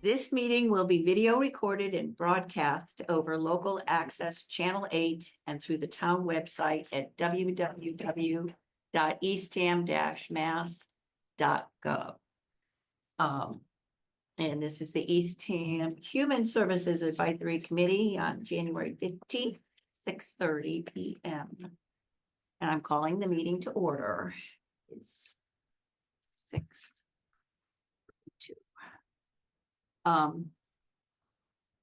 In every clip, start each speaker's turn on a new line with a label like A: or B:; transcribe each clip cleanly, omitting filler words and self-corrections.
A: This meeting will be video recorded and broadcast over local access Channel 8 and through the town website at www.eastham-mass.gov. And this is the Eastham Human Services Advisory Committee on January 15th, 6:30 p.m. And I'm calling the meeting to order. It's 6:02. And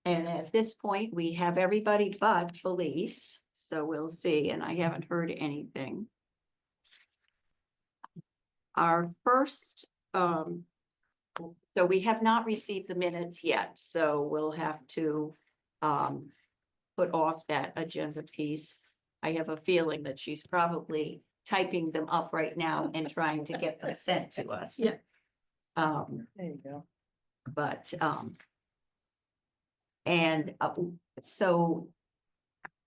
A: at this point, we have everybody but Felice, so we'll see, and I haven't heard anything. Our first, so we have not received the minutes yet, so we'll have to put off that agenda piece. I have a feeling that she's probably typing them up right now and trying to get them sent to us.
B: Yeah.
A: There
B: you go.
A: But, and so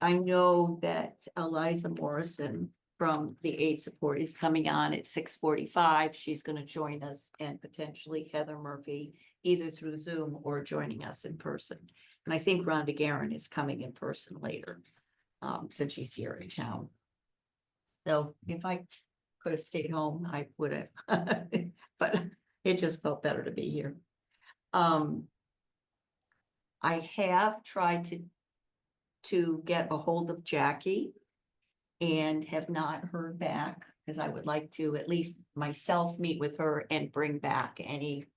A: I know that Eliza Morrison from the Aid Support is coming on at 6:45. She's going to join us, and potentially Heather Murphy, either through Zoom or joining us in person. And I think Rhonda Garran is coming in person later, since she's here in town. So if I could have stayed home, I would have, but it just felt better to be here. I have tried to get a hold of Jackie and have not heard back, because I would like to at least myself meet with her and bring back any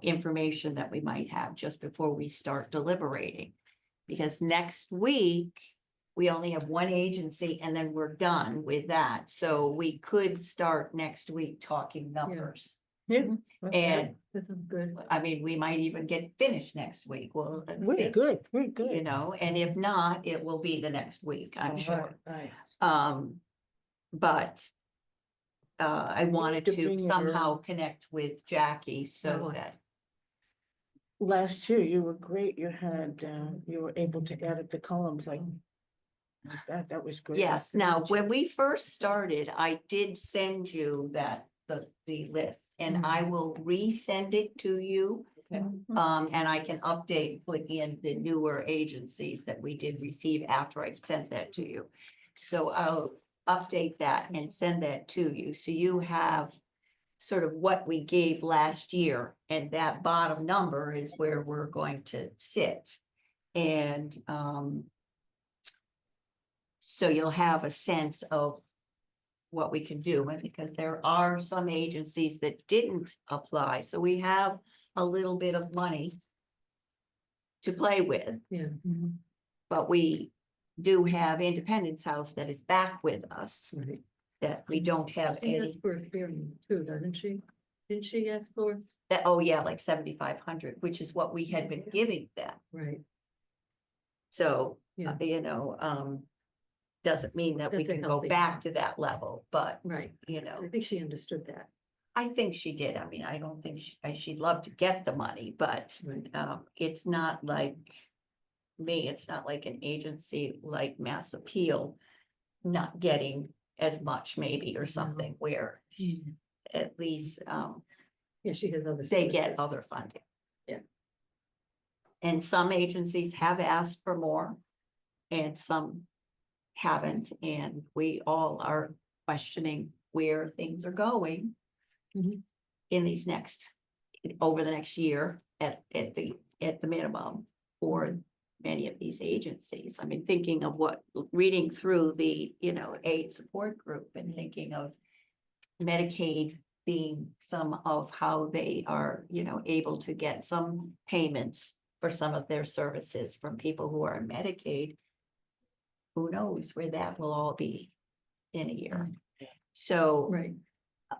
A: information that we might have just before we start deliberating. Because next week, we only have one agency and then we're done with that. So we could start next week talking numbers.
B: Yeah.
A: And
B: That sounds good.
A: I mean, we might even get finished next week. Well, let's
B: We're
A: see,
B: good, we're good.
A: you know, and if not, it will be the next week, I'm sure.
B: Right.
A: But I wanted
B: to
A: to
B: bring her
A: somehow connect with Jackie so
B: Oh.
A: that,
B: Last year, you were great. You had, you were able to edit the columns like that. That was great.
A: yes. Now, when we first started, I did send you the list, and I will resend it to you.
B: Okay.
A: And I can update, put in the newer agencies that we did receive after I've sent that to you. So I'll update that and send that to you. So you have sort of what we gave last year, and that bottom number is where we're going to sit. And so you'll have a sense of what we can do, and because there are some agencies that didn't apply, so we have a little bit of money to play with.
B: Yeah.
A: But we do have Independence House that is back with us,
B: Right.
A: that we don't have
B: She
A: any.
B: asked for a hearing too, doesn't she? Didn't she ask for?
A: Oh yeah, like 7,500, which is what we had been giving them.
B: Right.
A: So,
B: Yeah.
A: doesn't mean that we
B: That's a
A: can go
B: healthy
A: back
B: amount.
A: to that level, but,
B: Right.
A: you know,
B: I think she understood that.
A: I think she did. I mean, I don't think she'd love to get the money, but
B: Right.
A: it's not like me, it's not like an agency like Mass Appeal not getting as much maybe or something, where at least
B: Yeah, she has other.
A: they get
B: sources.
A: other funding.
B: Yeah.
A: And some agencies have asked for more and some haven't, and we all are questioning where things are going
B: Mhm.
A: in these over the next year at the minimum for many of these agencies. I mean, thinking of reading through the, aid support group and thinking of Medicaid being some of how they are, able to get some payments for some of their services from people who are on Medicaid. Who knows where that will all be in a year? So
B: Right.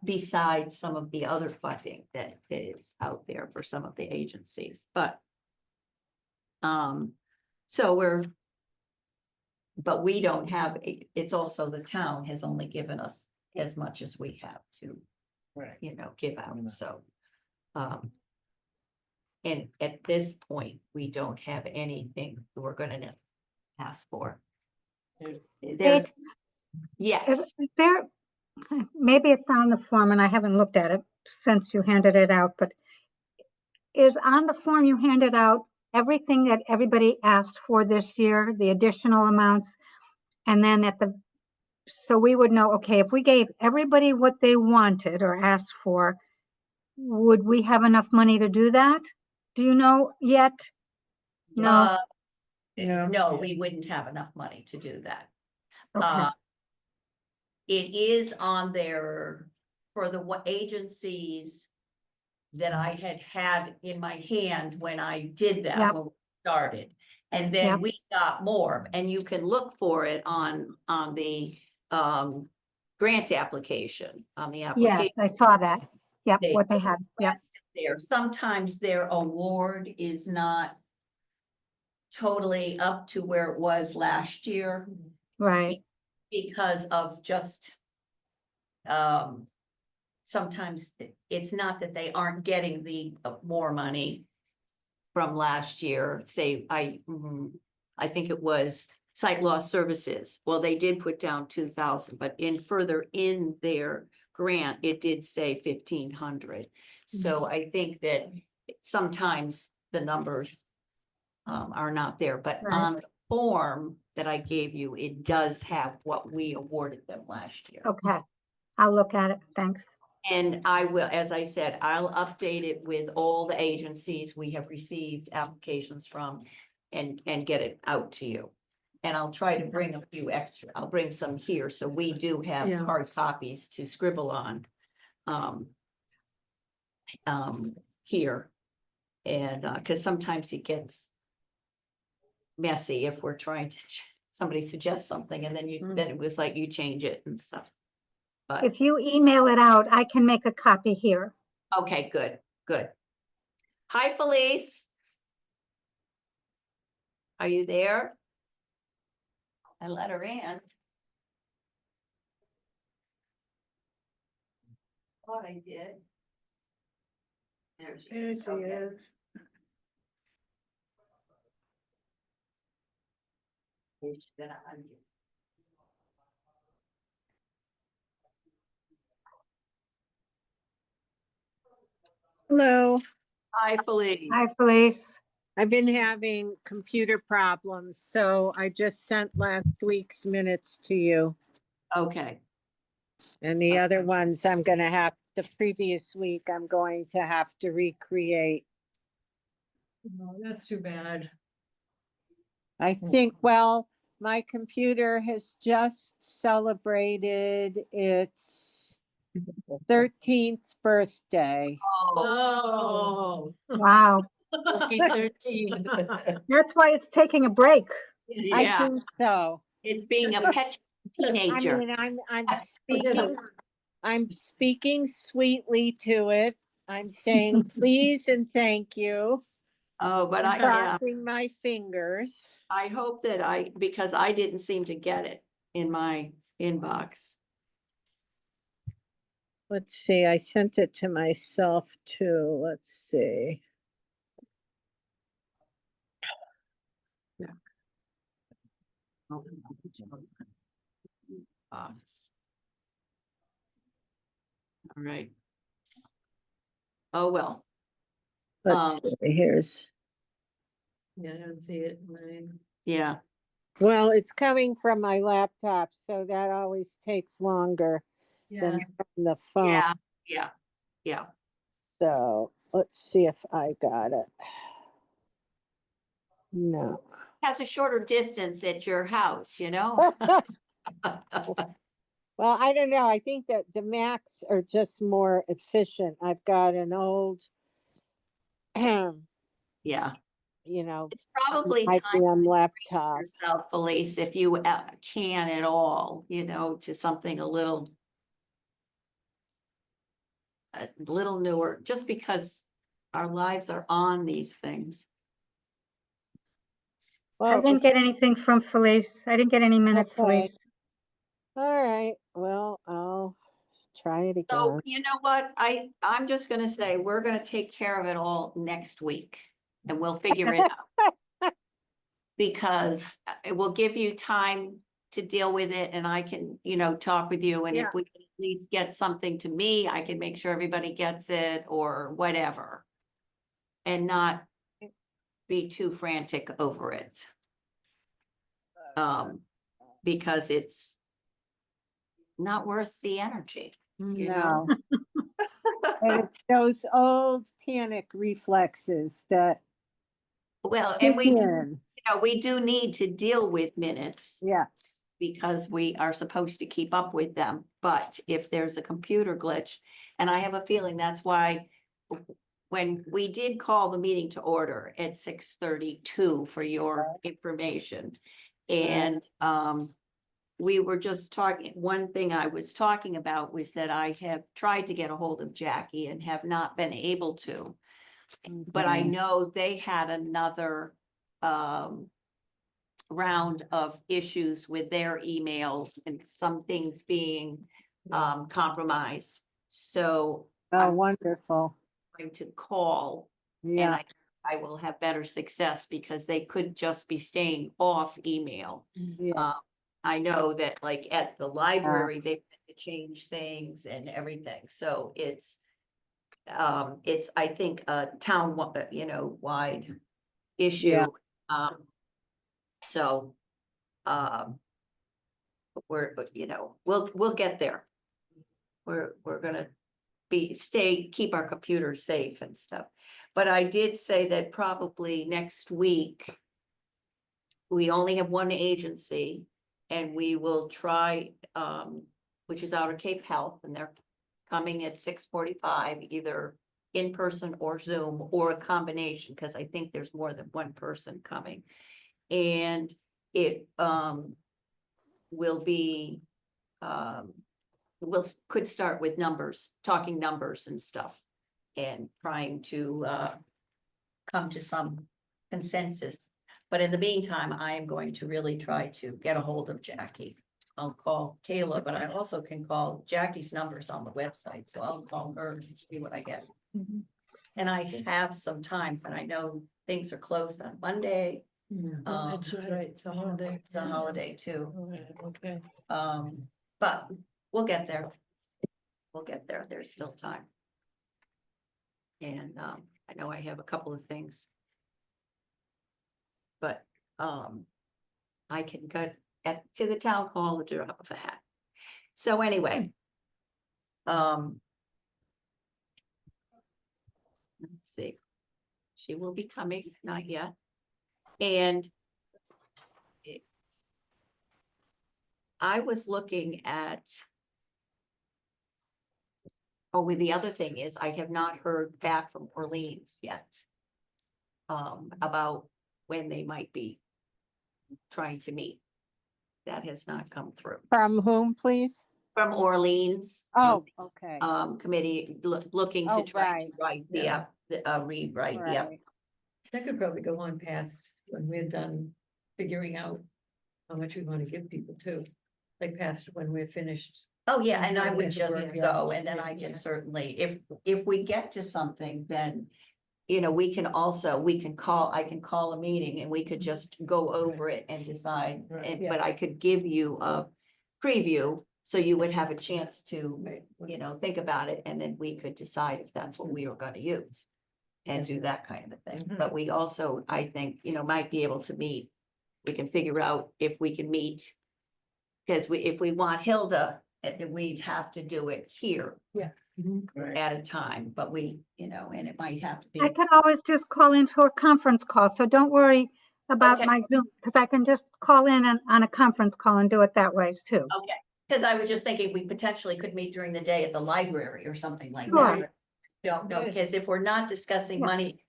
A: besides some of the other funding that is out there for some of the agencies, but but we don't have, it's also the town has only given us as much as we have to,
B: Right.
A: give out, so. And at this point, we don't have anything we're gonna ask for. There's, yes,
C: Is there, maybe it's on the form and I haven't looked at it since you handed it out, but is on the form you handed out, everything that everybody asked for this year, the additional amounts. And then so we would know, okay, if we gave everybody what they wanted or asked for, would we have enough money to do that? Do you know yet? No,
A: Uh,
B: No.
A: no, we wouldn't have enough money to do that.
C: okay,
A: It is on there for the agencies that I had in my hand when I did that,
C: Yep.
A: when we started. And then
C: Yep.
A: we got more, and you can look for it on the grant application, on the application.
C: yes, I saw that. Yep,
A: They
C: what they had, yep,
A: requested there. Sometimes their award is not totally up to where it was last year
C: right,
A: because of just sometimes it's not that they aren't getting the more money from last year. Say, I think it was site law services. Well, they did put down 2,000, but further in their grant, it did say 1,500. So I think that sometimes the numbers are not there, but
C: Right.
A: on the form that I gave you, it does have what we awarded them last year.
C: okay. I'll look at it, thanks.
A: And I will, as I said, I'll update it with all the agencies we have received applications from and get it out to you. And I'll try to bring a few extra, I'll bring some here, so we do have
B: Yeah.
A: hard copies to scribble on. Here. And, cause sometimes it gets messy if we're trying to, somebody suggests something and then then it was like you change it and stuff. But,
C: If you email it out, I can make a copy here.
A: okay, good, good. Hi, Felice. Are you there? I let her in. Thought I did. There she
B: There
A: is.
B: she
A: Okay.
B: is.
A: She's gonna unmute.
D: Hello,
A: Hi, Felice.
C: Hi, Felice.
D: I've been having computer problems, so I just sent last week's minutes to you.
A: Okay,
D: And the other ones the previous week, I'm going to have to recreate.
B: Oh, that's too bad.
D: I think, well, my computer has just celebrated its 13th birthday.
B: Oh.
C: Wow,
A: lucky 13.
C: that's why it's taking a break.
D: I
A: Yeah,
D: think so.
A: it's being a pet
D: I
A: teenager.
D: mean, I'm speaking sweetly to it. I'm saying please and thank you.
A: Oh, but yeah,
D: Crossing my fingers.
A: I hope that because I didn't seem to get it in my inbox.
D: Let's see, I sent it to myself too. Let's see.
A: Box. All right. Oh, well,
D: Let's see, here's,
B: Yeah, I don't see it.
A: yeah,
D: well, it's coming from my laptop, so that always takes longer than from the phone.
A: yeah, yeah, yeah.
D: So let's see if I got it. No.
A: Has a shorter distance at your house, you know?
D: Well, I don't know. I think that the Macs are just more efficient. I've got an old,
A: Yeah,
D: you know,
A: it's probably time
D: IBM
A: to
D: laptop.
A: yourself, Felice, if you can at all, to something a little newer, just because our lives are on these things.
C: I
D: Well,
C: didn't get anything from Felice. I didn't get any minutes,
D: okay.
C: Felice.
D: All right. Well, I'll try it
A: So
D: again.
A: you know what? I'm just gonna say, we're gonna take care of it all next week and we'll figure it out. Because it will give you time to deal with it and I can, talk with you. And
D: Yeah.
A: if we can at least get something to me, I can make sure everybody gets it or whatever. and not be too frantic over it. Because it's not worth the energy, you know?
D: No. And it's those old panic reflexes that
A: Well, and
D: kick
A: we, you
D: in.
A: know, we do need to deal with minutes
D: Yeah,
A: because we are supposed to keep up with them. But if there's a computer glitch, and I have a feeling that's why when we did call the meeting to order at 6:32 for your information. And we were just talking, one thing I was talking about was that I have tried to get a hold of Jackie and have not been able to. But I know they had another round of issues with their emails and some things being compromised. So
D: oh,
A: I'm
D: wonderful.
A: going to call and
D: Yeah,
A: I will have better success because they could just be staying off email.
D: yeah.
A: I know that like at the library, they had to change things and everything, so it's, I think, a town, wide issue.
D: Yeah.
A: So, we'll get there. We're gonna keep our computers safe and stuff. But I did say that probably next week, we only have one agency and we will try, which is out of Cape Health, and they're coming at 6:45, either in person or Zoom or a combination, because I think there's more than one person coming. And it will be, could start with numbers, talking numbers and stuff, and trying to come to some consensus. But in the meantime, I am going to really try to get a hold of Jackie. I'll call Kayla, but I also can call Jackie's numbers on the website, so I'll call her and see what I get. And I have some time, but I know things are closed on Monday.
B: That's right, it's a holiday.
A: It's a holiday too.
B: All right, okay.
A: But we'll get there. We'll get there. There's still time. And I know I have a couple of things. But I can go to the town hall at the drop of a hat. So anyway. Let's see. She will be coming, not yet. And I was looking at. Oh, the other thing is I have not heard back from Orleans yet. About when they might be trying to meet. That has not come through.
D: From whom, please?
A: From Orleans.
D: Oh, okay.
A: Committee looking to
D: Oh,
A: try to
D: right.
A: write rewrite, yeah.
D: Right.
E: That could probably go on past when we're done figuring out how much we want to give people too. Like past when we're finished.
A: Oh, yeah, and I
E: Yeah,
A: would
E: to
A: just
E: work, yeah.
A: go, and then I
E: Yeah.
A: can certainly, if we get to something, then. We can call, I can call a meeting and we could just go over it and decide,
B: Right,
A: but I could give you a preview. So you would have a chance to,
E: Right.
A: think about it, and then we could decide if that's what we were gonna use. And do that kind of thing, but we also, I think, might be able to meet, we can figure out if we can meet. Because if we want Hilda, we'd have to do it here
B: Right.
A: at a time, but and it might have to be.
C: I could always just call into a conference call, so don't worry about
A: Okay.
C: my Zoom, because I can just call in on a conference call and do it that way too.
A: Okay, because I was just thinking we potentially could meet during the day at the library or something like
C: Sure.
A: that. Don't know,
B: Right.
A: because if we're not discussing
C: Yeah.
A: money,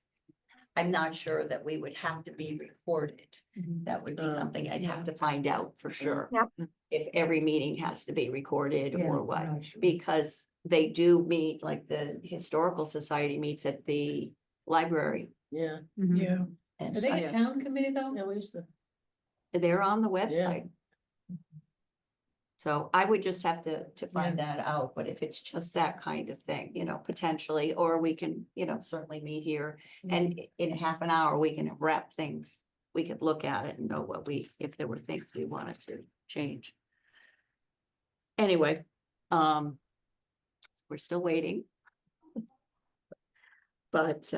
A: I'm not sure that we would have to be recorded. That would be something I'd have to find out for sure.
C: Yep.
A: If every meeting has to be recorded
E: Yeah,
A: or
E: I'm
A: what,
E: not sure.
A: because they do meet, like the Historical Society meets at the library.
B: Yeah,
E: Yeah.
A: And
E: Are they
A: such.
E: a town committee though?
B: yeah, we used to.
A: They're on the website. So I would just have to find that out, but if it's just that kind of thing, potentially, or we can, certainly meet here. And in half an hour, we can wrap things, we could look at it and know if there were things we wanted to change. Anyway, we're still waiting. But,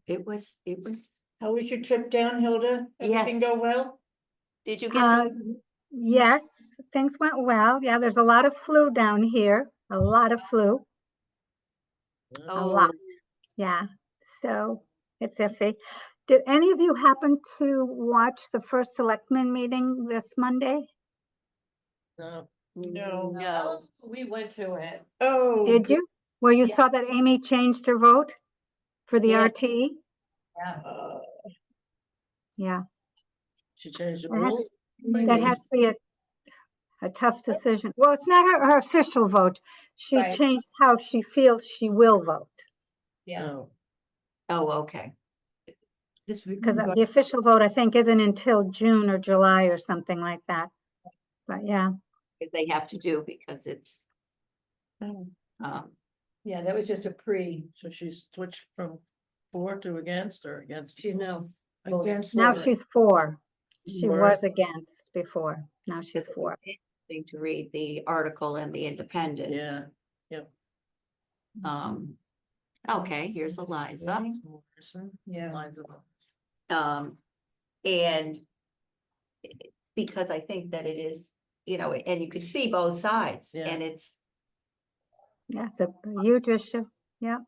A: it was,
B: How was your trip down, Hilda? Everything go well?
A: did you get
C: Uh,
A: to?
C: yes, things went well. Yeah, there's a lot of flu down here, a lot of flu, a lot.
A: Oh,
C: Yeah, so it's iffy. Did any of you happen to watch the first selectmen meeting this Monday?
B: No.
A: no.
E: We went to it.
B: Oh.
C: Did you? Where you
A: Yeah.
C: saw that Amy changed her vote for the
A: Yeah.
C: RT?
E: Yeah.
C: Yeah,
B: She changed the
C: That had-
B: rules?
C: that had to be a tough decision. Well, it's not her official vote. She
E: Right.
C: changed how she feels she will vote.
E: Yeah.
B: No.
A: Oh, okay.
C: Because the official vote, I think, isn't until June or July or something like that. But yeah,
A: Because they have to do because it's,
B: Oh.
E: Yeah, that was just a
B: So she switched from for to against or against?
E: she's now.
B: Against.
C: now
B: the-
C: she's for. She
B: Word.
C: was against before. Now she's
A: it's
C: for.
A: interesting to read the article in the Independent.
B: Yeah.
A: Okay, here's Eliza.
E: Yeah.
B: Eliza.
A: And because I think that it is, and you could see both sides
B: Yeah.
A: and it's,
C: Yeah, it's a huge issue. Yeah,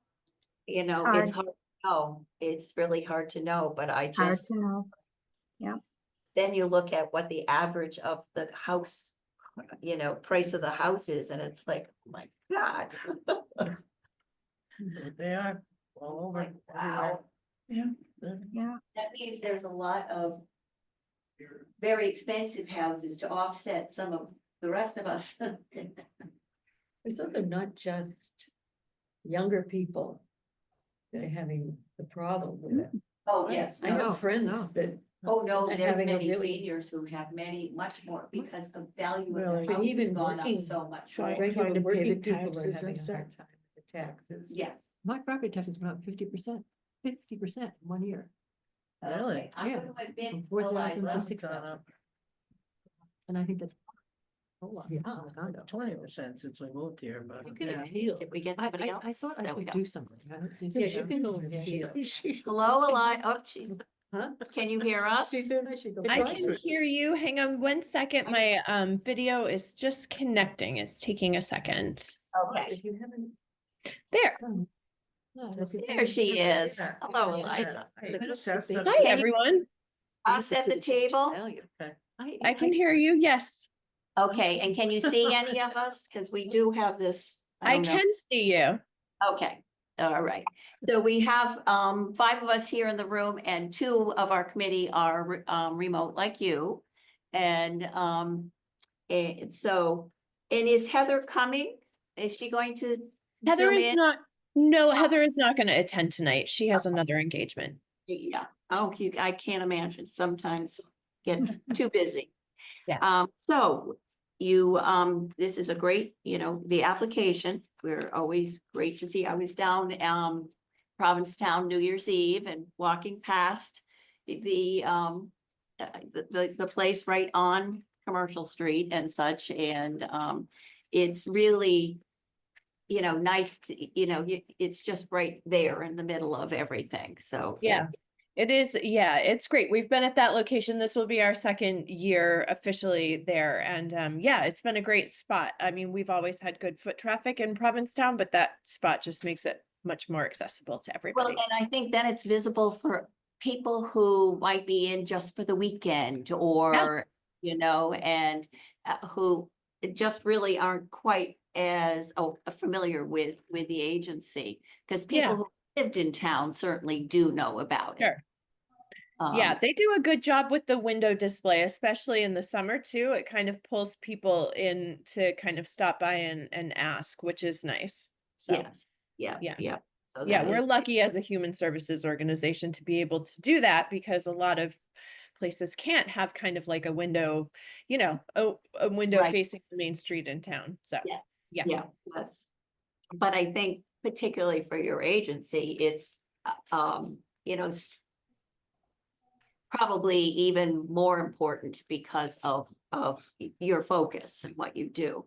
A: it's
C: hard.
A: hard to know. It's really hard to know, but I
C: hard
A: just,
C: to know.
A: then you look at what the average of the house, price of the house is, and it's like, oh my God.
B: They are all over.
A: Like, wow.
B: Yeah.
C: Yeah,
A: That means there's a lot of very expensive houses to offset some of the rest of us.
E: It's also not just younger people that are having the problem with it.
A: Oh, yes.
E: I have friends that,
A: Oh, no,
E: And
A: there's
E: having a
A: many
E: really-
A: seniors who have much more because the value of
B: Really?
A: their house has
E: Even
A: gone up
E: working,
A: so much.
B: Trying-
A: more.
E: regular
B: to pay the
E: working people are
B: taxes
E: having
B: and
E: a
B: stuff.
E: hard time with the taxes.
A: Yes.
F: My property taxes went up 50%, 50% in 1 year.
B: Really?
A: Okay, I'm
F: Yeah.
A: gonna admit,
F: From 4,000 to
A: Eliza,
F: 6,000. And I think that's a whole lot.
E: Yeah.
F: on a condo.
B: 20% since we moved here, but.
A: you can
B: yeah.
A: appeal. Did we get somebody else?
F: I thought I
A: No, we
F: could
A: don't.
F: do something. I don't do
E: Yes, you
F: something.
E: can go and appeal.
A: Hello, Eli, oh, she's,
E: Huh?
A: can you hear us?
B: She's in-
F: I should go
B: I
G: I
F: back.
G: can hear you. Hang on one second. My video is just connecting. It's taking a second.
A: Okay,
E: If you haven't.
G: There.
F: No, this is-
A: there she is.
B: Yeah.
A: Hello,
B: Yeah.
A: Eliza.
B: Hey,
E: But
B: Chef,
E: they-
B: that's-
G: Hi,
A: Can you-
G: everyone.
A: Us at the table?
E: Value.
G: I can hear you. Yes,
A: Okay, and can you see any of us? Because we do have this.
G: I
A: don't know.
G: can see you.
A: Okay, all right. So we have 5 of us here in the room and 2 of our committee are remote like you. And so, and is Heather coming? Is she going to
G: Heather
A: zoom
G: is
A: in?
G: not. No, Heather is not going to attend tonight. She has another engagement.
A: Yeah, oh, I can't imagine. Sometimes get too busy.
G: Yes.
A: So you, this is a great, the application, we're always great to see. I was down, Provincetown New Year's Eve and walking past the place right on Commercial Street and such, and, it's really, nice to, it's just right there in the middle of everything, so.
G: Yeah. It is. Yeah, it's great. We've been at that location. This will be our second year officially there. And yeah, it's been a great spot. I mean, we've always had good foot traffic in Provincetown, but that spot just makes it much more accessible to
A: Well,
G: everybody.
A: and I think then it's visible for people who might be in just for the weekend or, and who just really aren't quite as familiar with the agency. Because people
G: Yeah.
A: who lived in town certainly do know about it.
G: Sure. Yeah,
A: Um,
G: they do a good job with the window display, especially in the summer too. It kind of pulls people in to kind of stop by and ask, which is nice. So
A: Yes, yeah,
G: Yeah.
A: yeah. So
G: yeah,
A: that
G: we're
A: is-
G: lucky as a human services organization to be able to do that because a lot of places can't have kind of like a window, a window
A: Right.
G: facing the main street in town. So
A: Yeah.
G: yeah.
A: Yeah, yes. But I think particularly for your agency, it's, probably even more important because of your focus and what you do.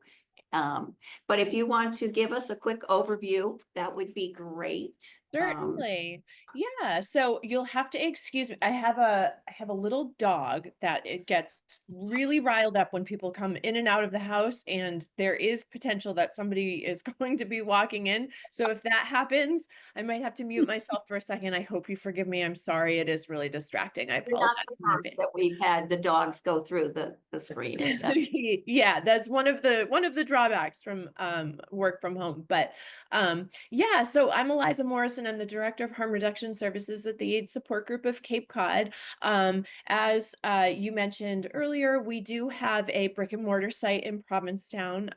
A: But if you want to give us a quick overview, that would be great.
G: Certainly. Yeah, so you'll have to excuse me. I have a little dog that it gets really riled up when people come in and out of the house, and there is potential that somebody is going to be walking in. So if that happens, I might have to mute myself for a second. I hope you forgive me. I'm sorry. It is really distracting. I
A: You're not
G: apologize.
A: the
G: in
A: first
G: advance.
A: that we've had the dogs go through the screen. or something.
G: Yeah, that's one of the drawbacks from work from home. But yeah, so I'm Eliza Morrison. I'm the Director of Harm Reduction Services at the AIDS Support Group of Cape Cod. As you mentioned earlier, we do have a brick and mortar site in Provincetown.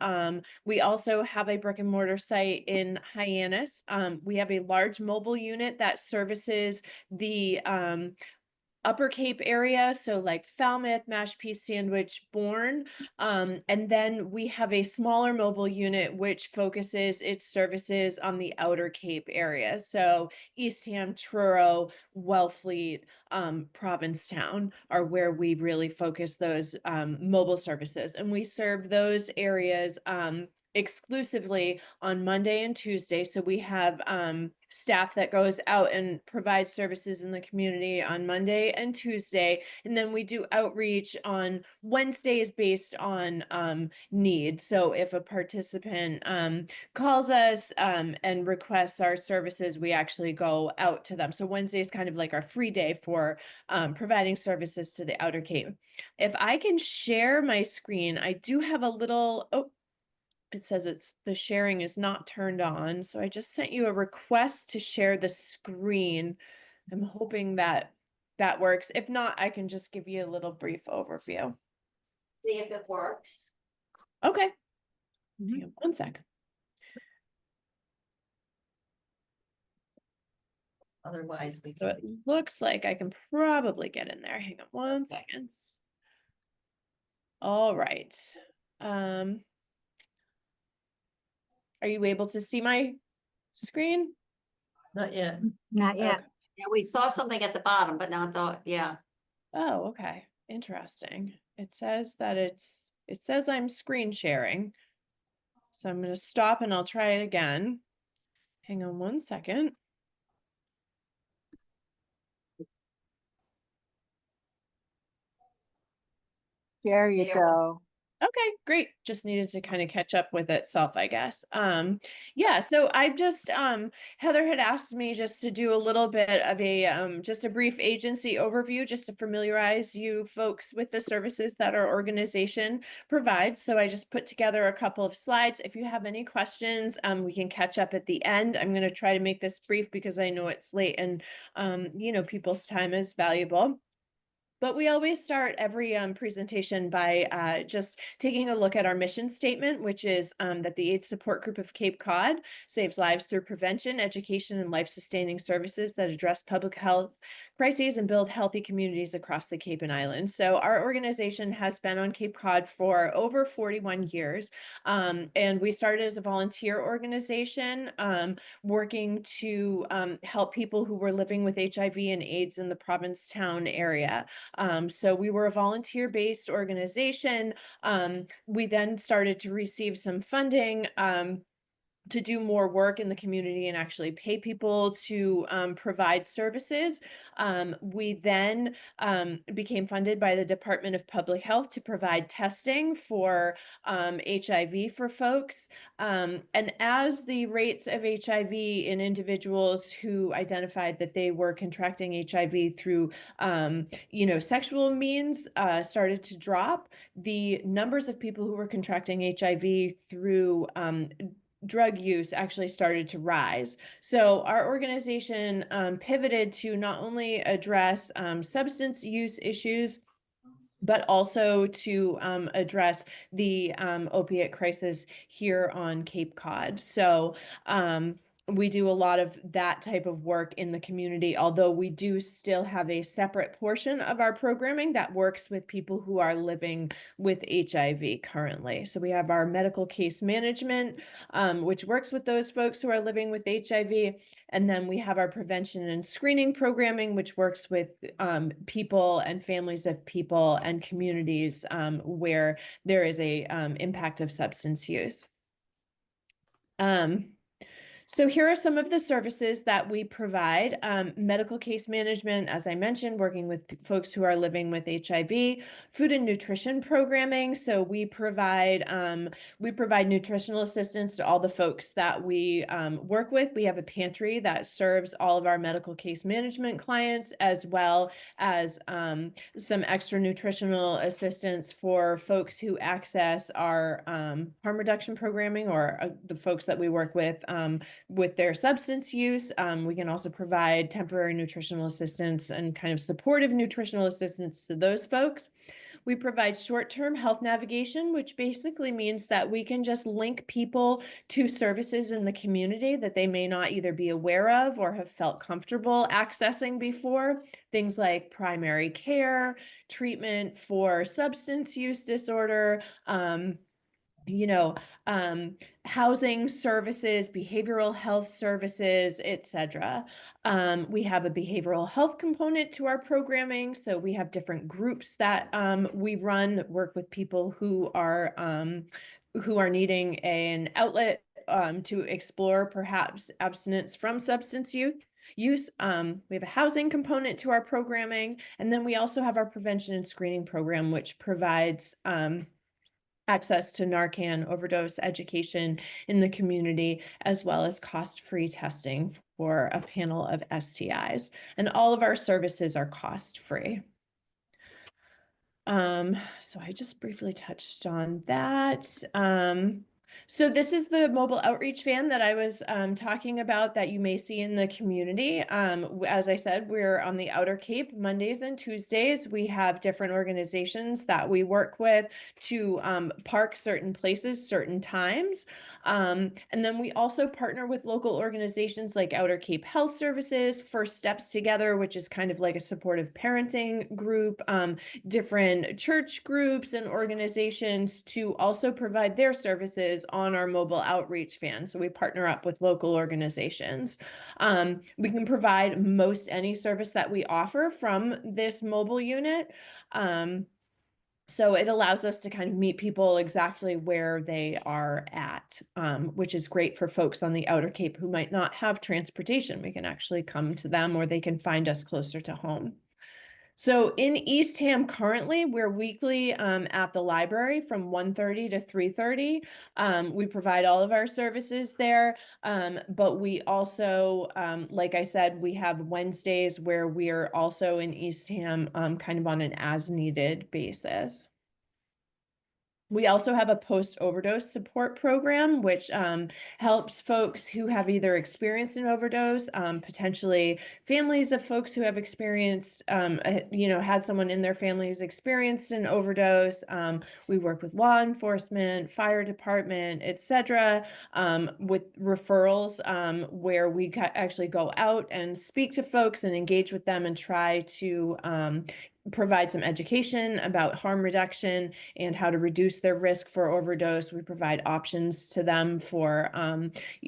G: We also have a brick and mortar site in Hyannis. We have a large mobile unit that services the Upper Cape area, so like Falmouth, Mashpee, Sandwich, Bourne. And then we have a smaller mobile unit which focuses its services on the Outer Cape area. So Eastham, Truro, Wellfleet, Provincetown are where we really focus those mobile services. And we serve those areas exclusively on Monday and Tuesday. So we have staff that goes out and provides services in the community on Monday and Tuesday. And then we do outreach on Wednesdays based on need. So if a participant calls us and requests our services, we actually go out to them. So Wednesday is kind of like our free day for providing services to the Outer Cape. If I can share my screen, I do have a little, oh, it says the sharing is not turned on. So I just sent you a request to share the screen. I'm hoping that that works. If not, I can just give you a little brief overview.
A: See if it works.
G: Okay. Hang on one sec.
A: Otherwise, we
G: So
A: can.
G: it looks like I can probably get in there. Hang on one
A: Okay.
G: second. All right. Are you able to see my screen?
E: Not yet.
C: Not yet.
G: Okay.
A: Yeah, we saw something at the bottom, but not the, yeah.
G: Oh, okay. Interesting. It says that it says I'm screen sharing. So I'm going to stop and I'll try it again. Hang on one second.
D: There you
A: There.
D: go.
G: Okay, great. Just needed to kind of catch up with itself, I guess. Yeah, so I just Heather had asked me just to do a little bit of a just a brief agency overview just to familiarize you folks with the services that our organization provides. So I just put together a couple of slides. If you have any questions, we can catch up at the end. I'm going to try to make this brief because I know it's late and you know, people's time is valuable. But we always start every presentation by just taking a look at our mission statement, which is that the AIDS Support Group of Cape Cod saves lives through prevention, education, and life-sustaining services that address public health crises and build healthy communities across the Cape and Islands. So our organization has been on Cape Cod for over 41 years, and we started as a volunteer organization working to help people who were living with HIV and AIDS in the Provincetown area. So we were a volunteer-based organization. We then started to receive some funding to do more work in the community and actually pay people to provide services. We then became funded by the Department of Public Health to provide testing for HIV for folks. And as the rates of HIV in individuals who identified that they were contracting HIV through, you know, sexual means started to drop, the numbers of people who were contracting HIV through drug use actually started to rise. So our organization pivoted to not only address substance use issues, but also to address the opiate crisis here on Cape Cod. So we do a lot of that type of work in the community, although we do still have a separate portion of our programming that works with people who are living with HIV currently. So we have our medical case management, which works with those folks who are living with HIV. And then we have our prevention and screening programming, which works with people and families of people and communities where there is a impact of substance use. So here are some of the services that we provide. Medical case management, as I mentioned, working with folks who are living with HIV, food and nutrition programming. So we provide nutritional assistance to all the folks that we work with. We have a pantry that serves all of our medical case management clients, as well as some extra nutritional assistance for folks who access our harm reduction programming, or the folks that we work with their substance use. We can also provide temporary nutritional assistance and kind of supportive nutritional assistance to those folks. We provide short-term health navigation, which basically means that we can just link people to services in the community that they may not either be aware of or have felt comfortable accessing before. Things like primary care, treatment for substance use disorder, housing services, behavioral health services, etc. We have a behavioral health component to our programming. So we have different groups that we run, work with people who are needing an outlet to explore perhaps abstinence from substance use. We have a housing component to our programming, and then we also have our prevention and screening program, which provides access to Narcan overdose education in the community, as well as cost-free testing for a panel of STIs. And all of our services are cost-free. So I just briefly touched on that. So this is the mobile outreach van that I was talking about that you may see in the community. As I said, we're on the Outer Cape Mondays and Tuesdays. We have different organizations that we work with to park certain places, certain times. And then we also partner with local organizations like Outer Cape Health Services, First Steps Together, which is kind of like a supportive parenting group, different church groups and organizations to also provide their services on our mobile outreach van. So we partner up with local organizations. We can provide most any service that we offer from this mobile unit. So it allows us to kind of meet people exactly where they are at, which is great for folks on the Outer Cape who might not have transportation. We can actually come to them, or they can find us closer to home. So in Eastham currently, we're weekly at the library from 1:30 to 3:30. We provide all of our services there, but we also, like I said, we have Wednesdays where we're also in Eastham kind of on an as-needed basis. We also have a post-overdose support program, which helps folks who have either experienced an overdose, potentially families of folks who have experienced, had someone in their family who's experienced an overdose. We work with law enforcement, fire department, etc., with referrals where we actually go out and speak to folks and engage with them and try to provide some education about harm reduction and how to reduce their risk for overdose. We provide options to them for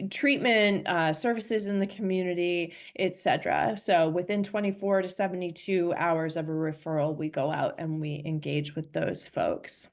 G: treatment, services in the community, etc. So within 24 to 72 hours of a referral, we go out and we engage with those folks.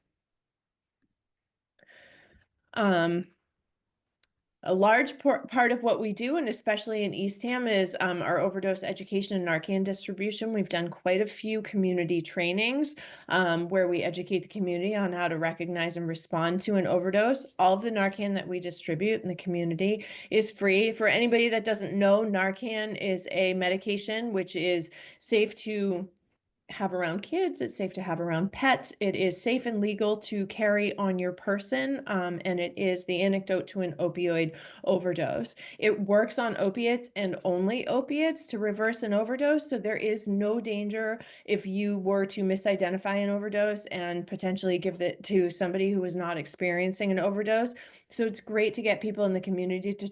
G: A large part of what we do, and especially in Eastham, is our overdose education and Narcan distribution. We've done quite a few community trainings where we educate the community on how to recognize and respond to an overdose. All of the Narcan that we distribute in the community is free. For anybody that doesn't know, Narcan is a medication which is safe to have around kids. It's safe to have around pets. It is safe and legal to carry on your person. And it is the antidote to an opioid overdose. It works on opiates and only opiates to reverse an overdose. So there is no danger if you were to misidentify an overdose and potentially give it to somebody who was not experiencing an overdose. So it's great to get people in the community to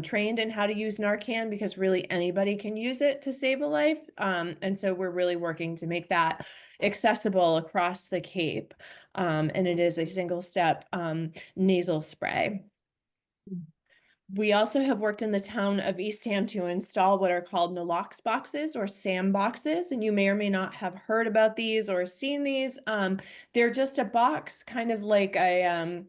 G: trained in how to use Narcan, because really anybody can use it to save a life. And so we're really working to make that accessible across the Cape. And it is a single step nasal spray. We also have worked in the town of Eastham to install what are called nalox boxes or SAM boxes. And you may or may not have heard about these or seen these. They're just a box, kind of like a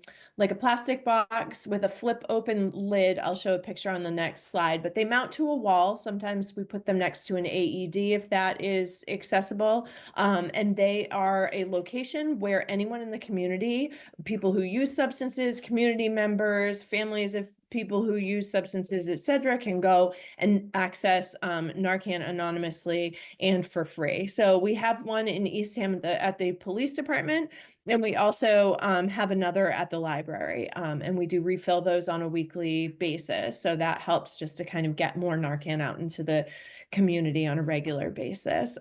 G: plastic box with a flip open lid. I'll show a picture on the next slide, but they mount to a wall. Sometimes we put them next to an AED if that is accessible. And they are a location where anyone in the community, people who use substances, community members, families of people who use substances, etc., can go and access Narcan anonymously and for free. So we have one in Eastham at the police department, and we also have another at the library. And we do refill those on a weekly basis. So that helps just to kind of get more Narcan out into the community on a regular basis.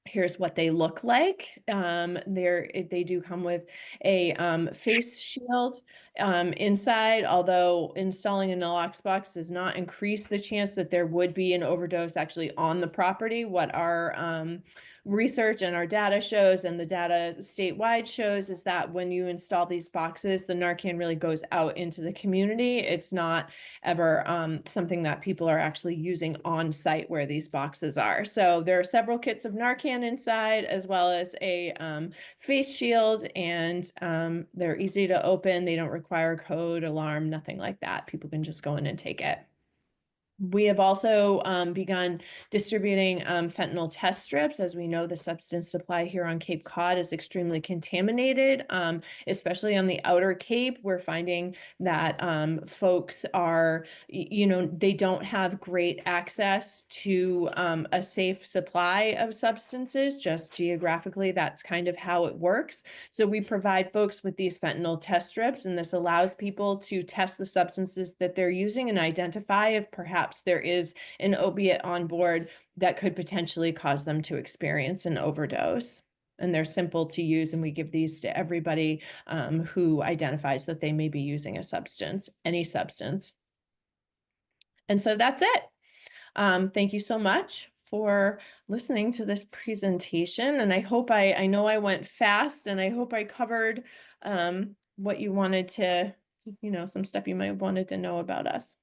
G: Here's what they look like. They do come with a face shield inside, although installing a nalox box does not increase the chance that there would be an overdose actually on the property. What our research and our data shows, and the data statewide shows, is that when you install these boxes, the Narcan really goes out into the community. It's not ever something that people are actually using on site where these boxes are. So there are several kits of Narcan inside, as well as a face shield, and they're easy to open. They don't require code, alarm, nothing like that. People can just go in and take it. We have also begun distributing fentanyl test strips. As we know, the substance supply here on Cape Cod is extremely contaminated, especially on the outer Cape. We're finding that folks are, they don't have great access to a safe supply of substances. Just geographically, that's kind of how it works. So we provide folks with these fentanyl test strips, and this allows people to test the substances that they're using and identify if perhaps there is an opiate on board that could potentially cause them to experience an overdose. And they're simple to use, and we give these to everybody who identifies that they may be using a substance, any substance. And so that's it. Thank you so much for listening to this presentation. And I hope I know I went fast, and I hope I covered what you wanted to, some stuff you might have wanted to know about us.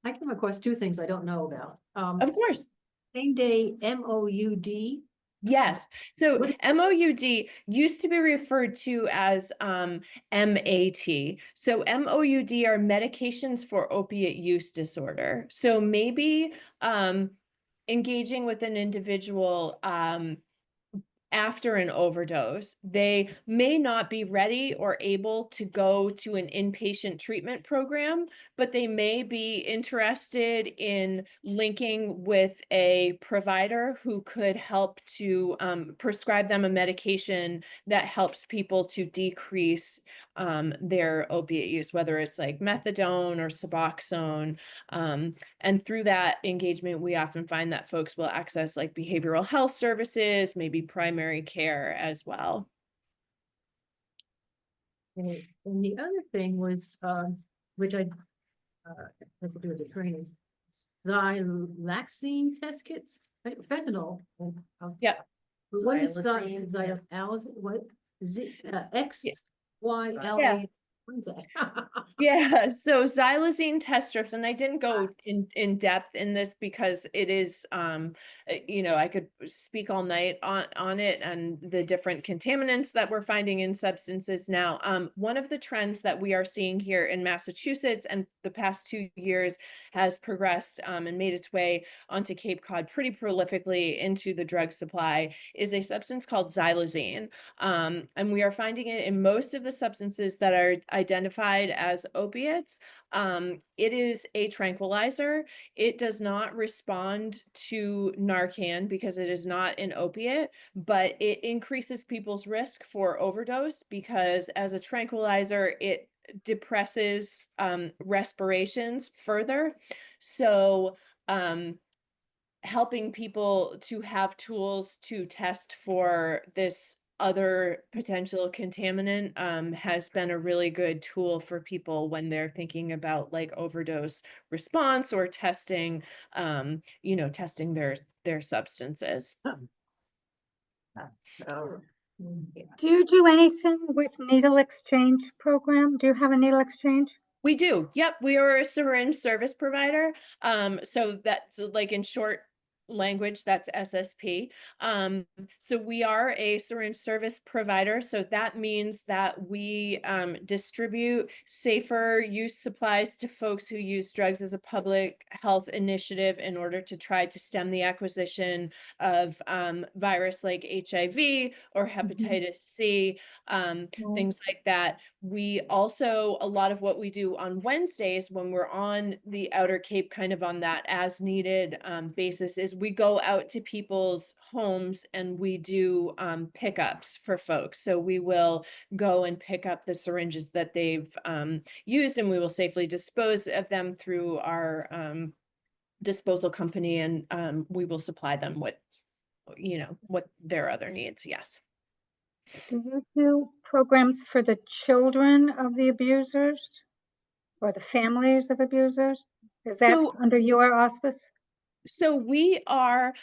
F: I came across two things I don't know about.
G: Of course.
F: Same day MOUD.
G: Yes. So
F: What-
G: MOUD used to be referred to as MAT. So MOUD are medications for opiate use disorder. So maybe engaging with an individual after an overdose, they may not be ready or able to go to an inpatient treatment program, but they may be interested in linking with a provider who could help to prescribe them a medication that helps people to decrease their opiate use, whether it's like methadone or Suboxone. And through that engagement, we often find that folks will access like behavioral health services, maybe primary care as well.
F: And the other thing was, which I had to do with the training, xyloxine test kits, fentanyl.
G: Yeah.
F: What is
B: Xylazine,
F: what X, Y, L,
G: Yeah.
F: A? What is that?
G: Yeah, so xylazine test strips, and I didn't go in depth in this because it is, I could speak all night on it and the different contaminants that we're finding in substances now. One of the trends that we are seeing here in Massachusetts and the past 2 years has progressed and made its way onto Cape Cod pretty prolifically into the drug supply is a substance called xylazine. And we are finding it in most of the substances that are identified as opiates. It is a tranquilizer. It does not respond to Narcan because it is not an opiate, but it increases people's risk for overdose because as a tranquilizer, it depresses respirations further. So helping people to have tools to test for this other potential contaminant has been a really good tool for people when they're thinking about like overdose response or testing, testing their substances.
C: Do you do anything with needle exchange program? Do you have a needle exchange?
G: We do. Yep. We are a syringe service provider. So that's like in short language, that's SSP. So we are a syringe service provider. So that means that we distribute safer use supplies to folks who use drugs as a public health initiative in order to try to stem the acquisition of virus like HIV or hepatitis C, things like that. We also, a lot of what we do on Wednesdays when we're on the Outer Cape, kind of on that as needed basis, is we go out to people's homes and we do pickups for folks. So we will go and pick up the syringes that they've used, and we will safely dispose of them through our disposal company, and we will supply them with, what their other needs. Yes.
C: Do you do programs for the children of the abusers or the families of abusers? Is that
G: So
C: under your auspice?
G: So we are,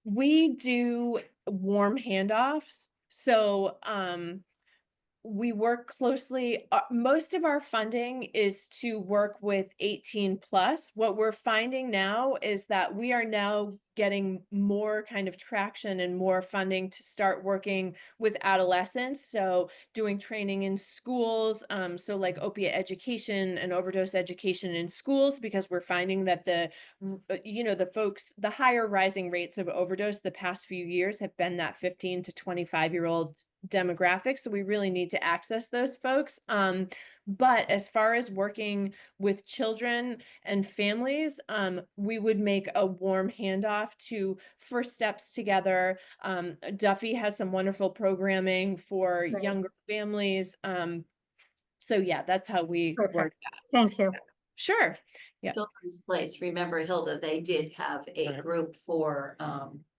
G: we do warm handoffs. So, we work closely. Most of our funding is to work with 18 plus. What we're finding now is that we are now getting more kind of traction and more funding to start working with adolescents. So doing training in schools, so like opiate education and overdose education in schools, because we're finding that the higher rising rates of overdose the past few years have been that 15 to 25-year-old demographic. So we really need to access those folks. But as far as working with children and families, we would make a warm handoff to First Steps Together. Duffy has some wonderful programming for
C: Right.
G: younger families. So yeah, that's how we work
C: Perfect.
G: that.
C: Thank you.
G: Sure. Yeah.
A: Children's Place, remember Hilda, they did have a group for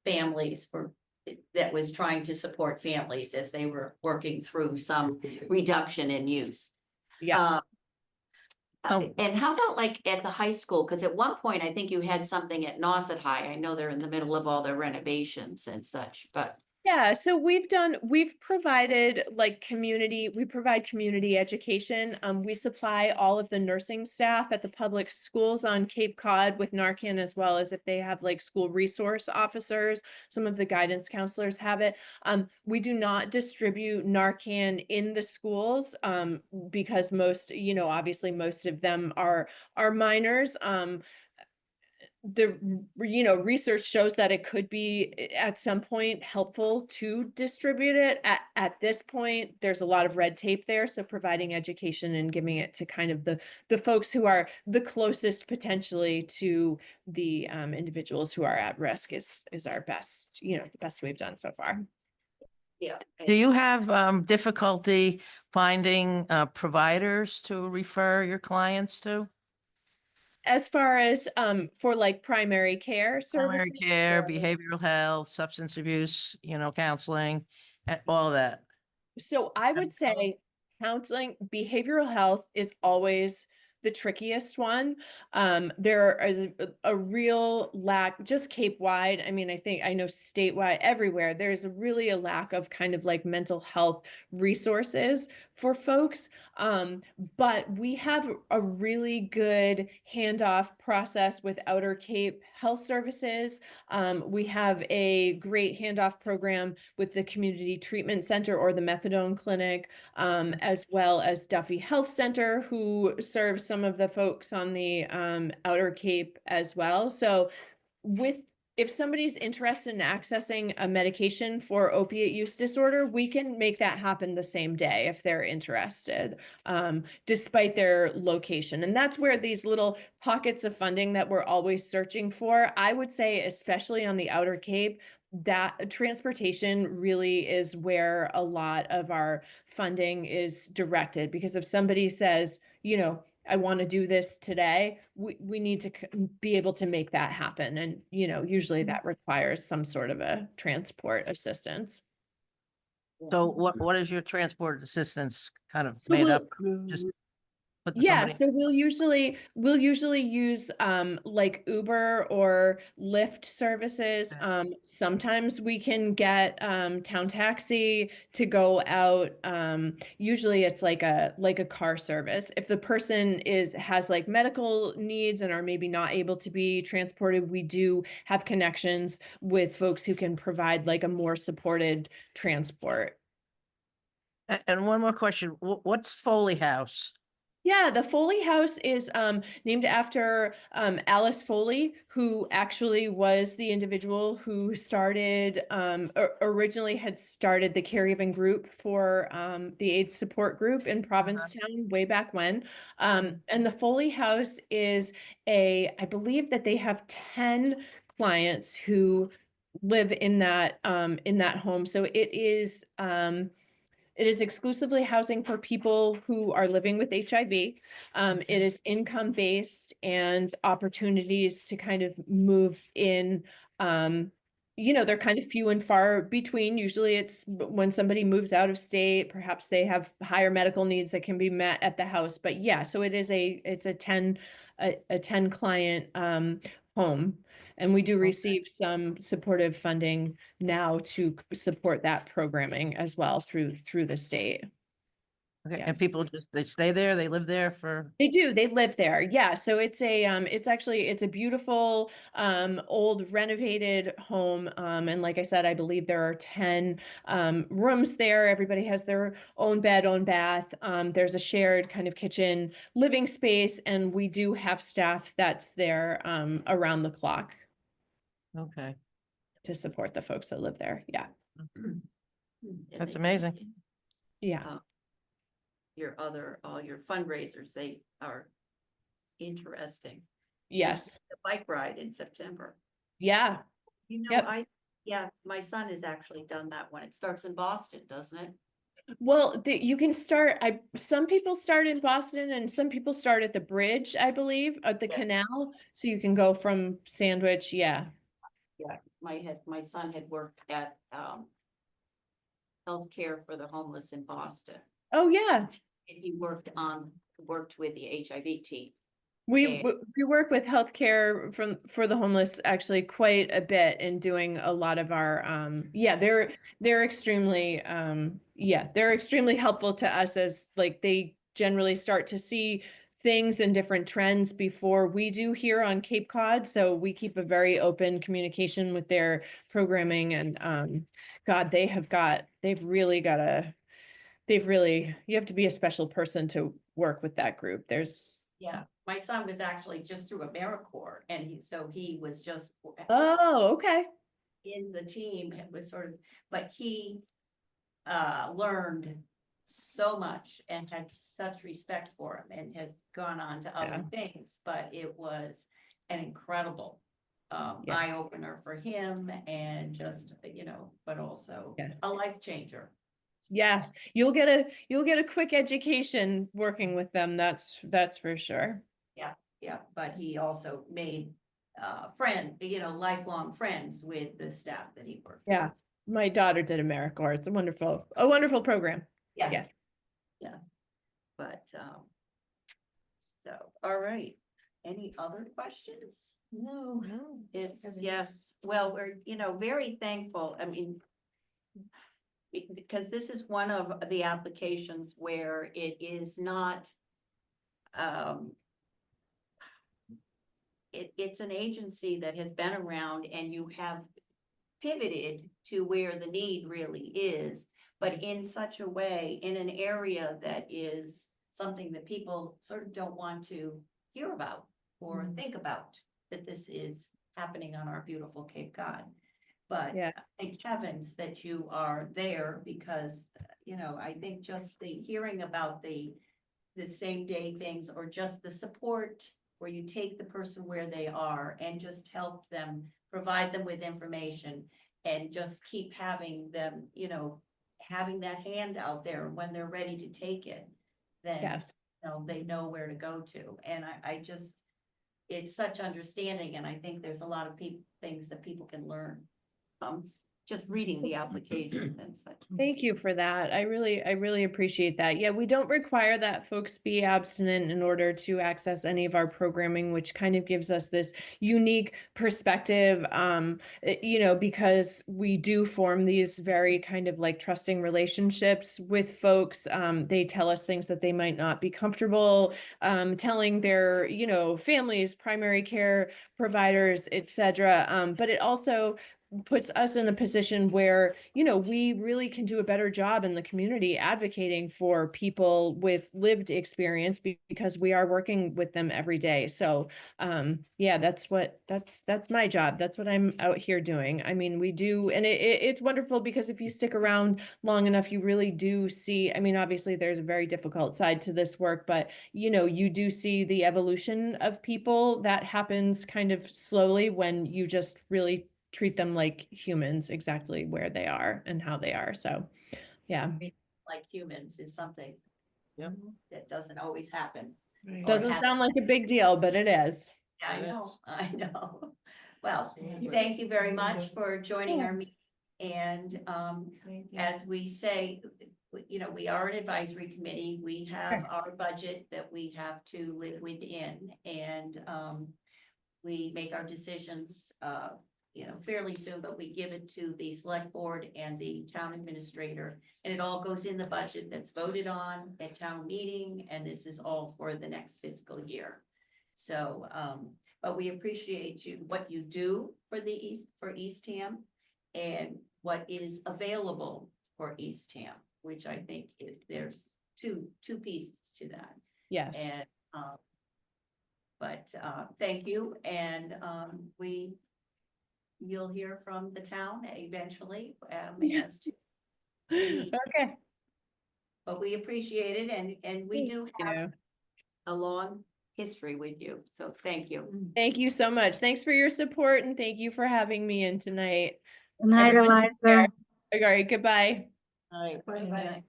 A: families that was trying to support families as they were working through some reduction in use.
G: Yeah.
A: And how about like at the high school? Because at one point, I think you had something at Nauset High. I know they're in the middle of all their renovations and such, but
G: Yeah, so we've provided we provide community education. We supply all of the nursing staff at the public schools on Cape Cod with Narcan, as well as if they have like school resource officers, some of the guidance counselors have it. We do not distribute Narcan in the schools because obviously most of them are minors. Research shows that it could be at some point helpful to distribute it. At this point, there's a lot of red tape there. So providing education and giving it to kind of the folks who are the closest potentially to the individuals who are at risk is our best, the best we've done so far.
A: yeah.
H: Do you have difficulty finding providers to refer your clients to?
G: As far as for like primary care
H: Primary
G: services,
H: care,
G: or-
H: behavioral health, substance abuse, counseling, and all that.
G: So I would say counseling, behavioral health is always the trickiest one. There is a real lack, just Cape wide. I mean, I know statewide, everywhere, there's really a lack of kind of like mental health resources for folks. But we have a really good handoff process with Outer Cape Health Services. We have a great handoff program with the Community Treatment Center or the Methadone Clinic, as well as Duffy Health Center, who serves some of the folks on the Outer Cape as well. So with if somebody's interested in accessing a medication for opiate use disorder, we can make that happen the same day if they're interested, despite their location. And that's where these little pockets of funding that we're always searching for, I would say, especially on the Outer Cape, that transportation really is where a lot of our funding is directed. Because if somebody says, you know, I want to do this today, we need to be able to make that happen. And, you know, usually that requires some sort of a transport assistance.
H: So what is your transport assistance kind of
G: So
H: made
G: we'll-
H: up? Just put
G: Yeah,
H: somebody,
G: so we'll usually use like Uber or Lyft services. Sometimes we can get town taxi to go out. Usually it's like a car service. If the person has like medical needs and are maybe not able to be transported, we do have connections with folks who can provide like a more supported transport.
H: and one more question, what's Foley House?
G: Yeah, the Foley House is named after Alice Foley, who actually was the individual who started, originally had started the caregiving group for the AIDS support group in Provincetown way back when. And the Foley House is I believe that they have 10 clients who live in that home. So it is exclusively housing for people who are living with HIV. It is income-based and opportunities to kind of move in. You know, they're kind of few and far between. Usually it's when somebody moves out of state, perhaps they have higher medical needs that can be met at the house. But yeah, so it's a 10 client home. And we do receive some supportive funding now to support that programming as well through the state.
H: Okay,
G: Yeah.
H: and people they stay there, they live there for,
G: They do, they live there. Yeah, so it's a beautiful old renovated home. And like I said, I believe there are 10 rooms there. Everybody has their own bed, own bath. There's a shared kind of kitchen living space, and we do have staff that's there around the clock
H: okay,
G: to support the folks that live there. Yeah.
A: And
H: That's
A: they
H: amazing.
A: can-
G: Yeah.
A: all your fundraisers, they are interesting.
G: Yes.
A: The bike ride in September.
G: Yeah.
A: You know,
G: Yep.
A: yes, my son has actually done that one. It starts in Boston, doesn't it?
G: Well, you can start, some people start in Boston and some people start at the bridge, I believe, at the
A: Yeah.
G: canal. So you can go from Sandwich. Yeah.
A: Yeah, my son had worked at healthcare for the homeless in Boston.
G: Oh, yeah.
A: And he worked with the HIV team.
G: We work with healthcare for the homeless actually quite a bit in doing a lot of our they're extremely they're extremely helpful to us, as like they generally start to see things and different trends before we do here on Cape Cod. So we keep a very open communication with their programming, and God, you have to be a special person to work with that group.
A: Yeah, my son was actually just through AmeriCorps, and he was just
G: Oh, okay.
A: in the team. It was sort of, but he learned so much and had such respect for him, and has gone on to other things, but it was an incredible eye opener for him, and just, but also a life changer.
G: Yeah, you'll get a quick education working with them. That's for sure.
A: Yeah, but he also made lifelong friends with the staff that he worked with.
G: Yeah, my daughter did AmeriCorps. It's a wonderful program. Yes.
A: Yeah. But so, all right. Any other questions?
E: No.
A: Yes, well, we're, very thankful. I mean, because this is one of the applications where it is not, it's an agency that has been around, and you have pivoted to where the need really is, but in such a way, in an area that is something that people sort of don't want to hear about or think about, that this is happening on our beautiful Cape Cod. But
G: Yeah.
A: thank heavens that you are there because, you know, I think just the hearing about the same day things or just the support where you take the person where they are and just help them, provide them with information and just keep having them, you know, having that hand out there when they're ready to take it, then
G: Yes.
A: you know, they know where to go to. And I just, it's such understanding, and I think there's a lot of things that people can learn. Just reading the application and such.
G: Thank you for that. I really appreciate that. Yeah, we don't require that folks be abstinent in order to access any of our programming, which kind of gives us this unique perspective, you know, because we do form these very kind of like trusting relationships with folks. They tell us things that they might not be comfortable telling their, you know, families, primary care providers, etc. But it also puts us in a position where, you know, we really can do a better job in the community advocating for people with lived experience because we are working with them every day. So, yeah, that's my job. That's what I'm out here doing. I mean, we do, and it's wonderful because if you stick around long enough, you really do see, I mean, obviously there's a very difficult side to this work, but you know, you do see the evolution of people that happens kind of slowly when you just really treat them like humans exactly where they are and how they are. So, yeah.
A: Like humans is something
H: Yep.
A: that doesn't always happen.
B: Right.
G: Doesn't sound like a big deal, but it is.
A: Yeah, I
H: It
A: know,
H: is.
A: I know. Well,
H: Yeah.
A: thank you very much for joining our meeting. And
B: Thank you.
A: as we say, you know, we are an advisory committee. We have our budget that we have to live within. And we make our decisions, you know, fairly soon, but we give it to the select board and the town administrator. And it all goes in the budget that's voted on at town meeting, and this is all for the next fiscal year. So, but we appreciate what you do for Eastham and what is available for Eastham, which I think there's two pieces to that.
G: Yes.
A: And, thank you, and, you'll hear from the town eventually, as to,
G: Okay.
A: but we appreciate it, and we do have a long history with you, so thank you.
G: Thank you so much. Thanks for your support and thank you for having me in tonight.
C: Good night,
G: Everyone take
C: Eliza.
G: care. All right, goodbye.
H: All right.
A: Bye-bye.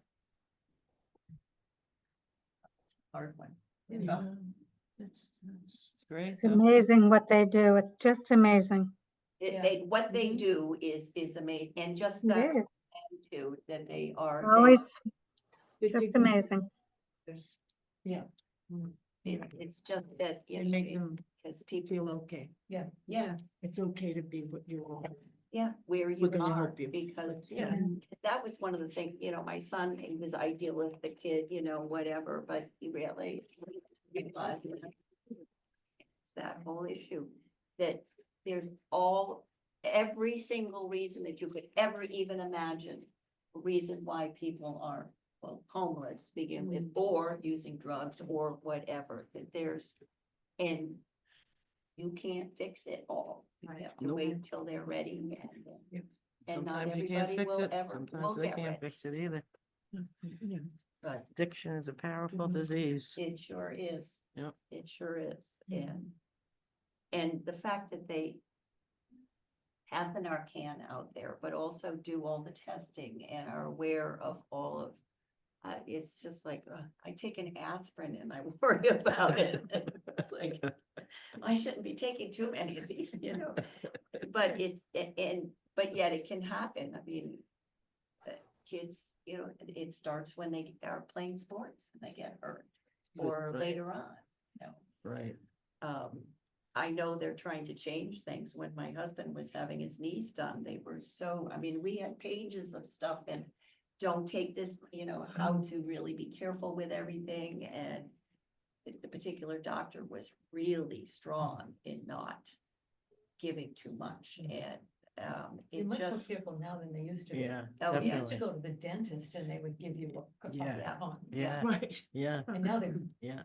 A: Hard one.
B: Yeah.
H: It's great.
C: It's amazing what they do. It's just amazing.
A: What they do is amazing, and just
C: It
A: that
C: is
A: attitude that they are.
C: always
B: It's
C: just amazing.
A: There's,
B: Yeah.
A: it's just that,
B: They make them
A: because people,
B: feel okay. Yeah.
A: yeah,
B: It's okay to be what you are.
A: yeah, where you
B: We're gonna
A: are,
B: help you.
A: because,
B: Yeah.
A: that was one of the things, you know, my son, he was idealistic kid, you know, whatever, but he really. It's that whole issue, that there's every single reason that you could ever even imagine, reason why people are, well, homeless to begin with, or using drugs or whatever, that there's, and you can't fix it all. You have to
H: Nope.
A: wait till they're ready, and not
H: Sometimes you can't
A: everybody
H: fix
A: will
H: it.
A: ever,
H: Sometimes
A: will
H: they
A: get
H: can't
A: rich.
H: fix it either.
B: Yeah.
A: But
H: Addiction is a powerful disease.
A: it sure is.
H: Yep.
A: It sure is,
B: Mhm.
A: and the fact that they have the Narcan out there, but also do all the testing and are aware of all of, it's just like, I take an aspirin and I worry about it. It's like, I shouldn't be taking too many of these, you know, but but yet it can happen. I mean, kids, you know, it starts when they are playing sports and they get hurt, or
H: Right.
A: later on, you know.
H: Right.
A: I know they're trying to change things. When my husband was having his knees done, they were so, I mean, we had pages of stuff and don't take this, you know, how to really be careful with everything. And the particular doctor was really strong in not giving too much. And
E: They're
A: it
E: much more
A: just,
E: careful now than they used to. be.
H: Yeah.
A: Oh, yeah.
E: We used to
H: Definitely.
E: go to the dentist and they would give you a
H: Yeah.
E: con.
H: Yeah.
B: Right.
H: Yeah.
E: And now they're
H: Yeah.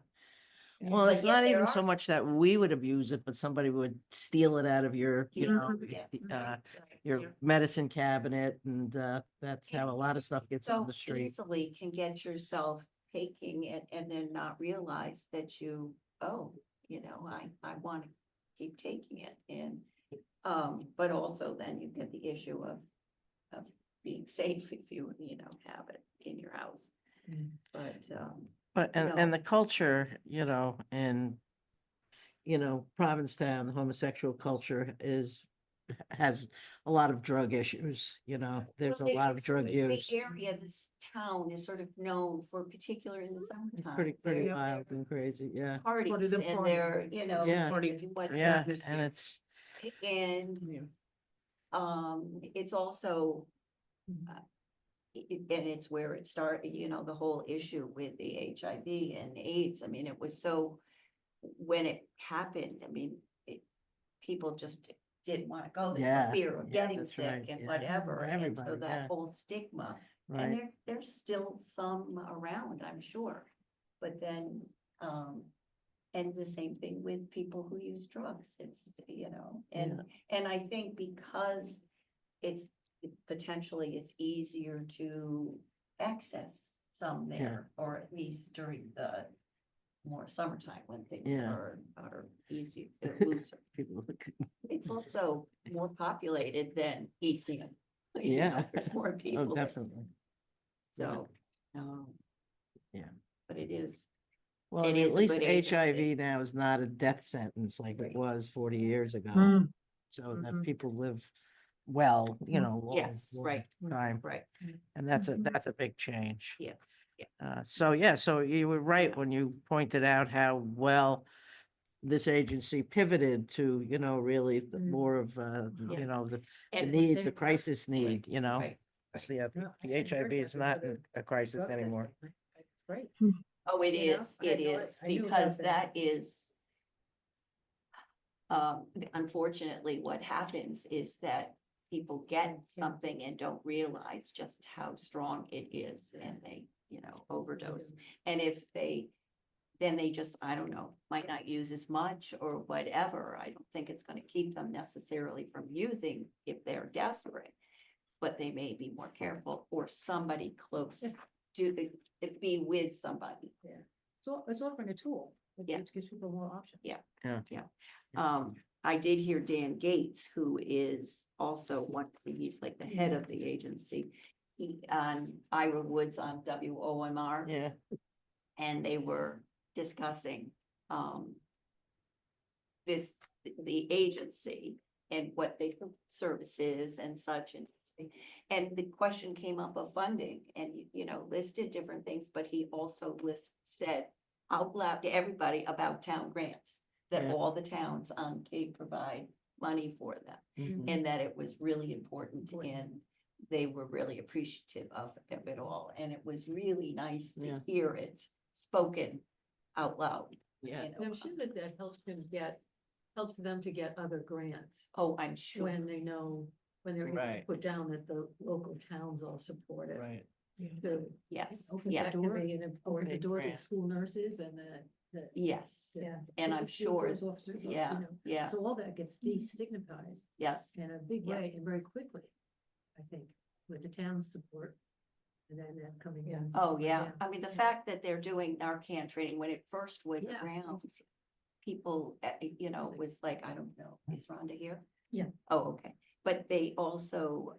H: Well,
A: But
H: it's
A: yet
H: not
A: there
H: even
A: are
H: so
A: s-
H: much that we would abuse it, but somebody would steal it out of your, you know,
A: Yes,
H: uh,
A: right.
H: your medicine cabinet, and that's how a lot of stuff gets on
A: So
H: the street.
A: easily can get yourself taking it and then not realize that you, oh, you know, I want to keep taking it. And, but also then you get the issue of being safe if you know, have it in your house. But,
H: But, and the
A: no.
H: culture, you know, in, you know, Provincetown, the homosexual culture has a lot of drug issues, you know, there's a
A: well,
H: lot of
A: it's
H: drug
A: the
H: use.
A: area, this town is sort of known for, particular in the
H: It's
A: summertime.
H: pretty
A: their
H: wild and crazy, yeah.
A: Parties
B: the
A: and
B: party.
A: their, you know.
H: Yeah.
B: Party.
A: what-
H: Yeah,
B: atmosphere.
H: and it's,
A: And
B: Yeah.
A: it's also, and it's where it started, you know, the whole issue with the HIV and AIDS. I mean, it was so, when it happened, I mean, people just didn't want to go there
H: Yeah,
A: for fear of
H: yeah,
A: getting
H: that's
A: sick
H: right,
A: and
H: yeah.
A: whatever. And so
H: Everybody,
A: that
H: yeah.
A: whole stigma, and
H: right,
A: there's still some around, I'm sure. But then, and the same thing with people who use drugs. It's, you know, and I think because it's potentially it's easier to access some there, or at least during the more summertime when things
H: Yeah.
A: are easy, looser.
H: people,
A: It's also more populated than Eastham. You know,
H: yeah.
A: there's more
H: Oh,
A: people there.
H: definitely.
A: So,
H: Yeah.
A: but it is,
H: Well, I
A: It
H: mean,
A: is
H: at
A: a
H: least
A: good agency.
H: HIV now is not a death sentence like
A: Right.
H: it was 40 years ago.
C: Mm.
H: So that
B: Mhm.
H: people live well, you know, long,
A: yes,
H: long
A: right,
H: time.
A: right.
H: And that's
C: Mhm.
H: that's a big change.
A: Yeah, yeah.
H: So yeah, so you were right when you pointed out how well this agency pivoted to, you know, really more of,
A: Yeah.
H: you know, the
A: And
H: need,
B: stay
H: the
B: in touch.
H: crisis need, you know.
A: Right,
H: So yeah,
B: Yeah,
H: the
B: I heard
H: HIV is
B: that
H: not
B: for the
H: a crisis
B: drug
H: anymore.
B: testing. That's great.
A: oh, it
B: You know,
A: is,
B: I had
A: it
B: no-
A: is,
B: I knew about
A: because
B: that.
A: that is. Unfortunately, what happens is that people get something and don't realize just how strong it is, and they, you know, overdose. And if then they just, I don't know, might not use as much or whatever. I don't think it's gonna keep them necessarily from using if they're desperate. But they may be more careful, or somebody close to be with somebody.
B: So it's offering a tool.
A: Yeah.
B: Which gives people more options.
A: I did hear Dan Gates, who is also he's like the head of the agency. He, on Ira Woods on WOMR,
H: Yeah,
A: and they were discussing, the agency and what they service is and such, and the question came up of funding, and, you know, listed different things, but he also said out loud to everybody about town grants, that
H: Yeah.
A: all the towns on Cape provide money for them,
H: mhm.
A: and that it was really important, and they were really appreciative of it all, and it was really nice to
H: Yeah.
A: hear it spoken out loud.
H: Yeah.
A: you know.
E: And I'm sure that that helps them to get other grants
A: Oh, I'm sure.
E: when they know, when they're able to
H: Right.
E: put down that the local towns all support it.
H: Right.
E: So
A: Yes,
B: Opens
A: yeah,
E: that can
B: door.
E: be an important
H: Big
E: door to
H: grant.
E: school nurses and the.
A: yes,
E: Yeah.
A: and I'm
E: field
A: sure,
E: force officers, you
A: yeah,
E: know.
A: yeah,
E: So all that gets destigmatized
A: yes,
E: in a big
A: Yeah.
E: way and very quickly, I think, with the town's support. And then that coming in.
A: oh, yeah, I mean, the fact that they're doing Narcan training when it first was
E: Yeah.
A: around, people, you know, was like, I don't know, is Rhonda here?
E: Yeah.
A: Oh, okay, but they also,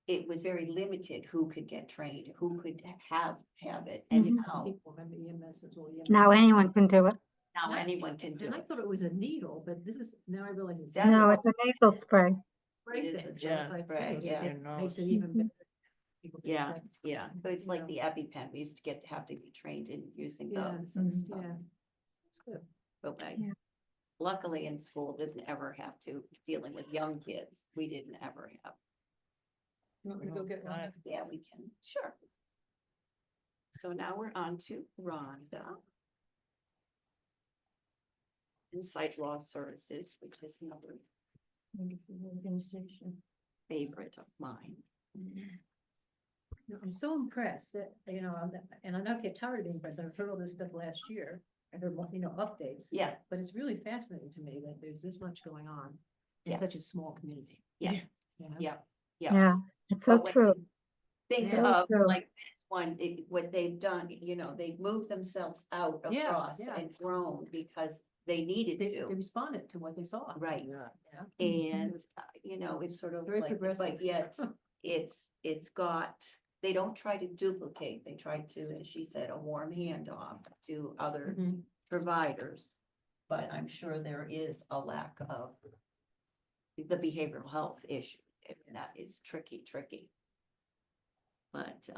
A: it was very limited who could get trained, who could have it, and
C: Mhm.
A: now,
E: People, remember EMS as well.
C: Now anyone can do it.
A: now anyone can do
E: And I
A: it.
E: thought it was a needle, but this is, now I realize it's.
A: That's
C: No,
A: all-
C: it's a nasal spray.
E: Great
A: It is a
E: thing, so
H: Yeah,
E: it's like,
A: spray,
E: geez,
A: yeah.
E: it makes it even better. People get
A: Yeah,
E: sense.
A: yeah, it's
E: You
A: like
E: know.
A: the EpiPen, we used to have to be trained in using
E: Yeah,
A: those and
C: mhm,
A: stuff.
E: Yeah. It's good.
A: Okay.
C: Yeah.
A: Luckily in school didn't ever have to dealing with young kids. We didn't ever have.
E: You want me to go get one?
A: Yeah, we can, sure. So now we're on to Rhonda. Insight Law Services, which is another
B: Wonderful organization.
A: favorite of mine.
E: No, I'm so impressed that, you know, and I'm not get tired of being impressed. I've heard all this stuff last year.
F: I heard, you know, updates.
A: Yeah,
F: But it's really fascinating to me that there's this much going on in such a
A: Yes.
F: small community.
A: yeah,
F: you know?
A: yeah, yeah.
C: Yeah, it's so
A: But when
C: true.
A: you think
C: So
A: of
C: true.
A: like this one, what they've done, you know, they've moved themselves out
F: Yeah,
A: across
F: yeah.
A: and grown because they needed
F: They
A: to,
F: responded to what they saw.
A: right?
F: Yeah.
A: And, you know, it's sort of
F: Very
A: like,
F: progressive.
A: but yet it's got, they don't try to duplicate, they try to, as she said, a warm handoff to other
F: Mhm.
A: providers. But I'm sure there is a lack of the behavioral health issue, if that is tricky. But,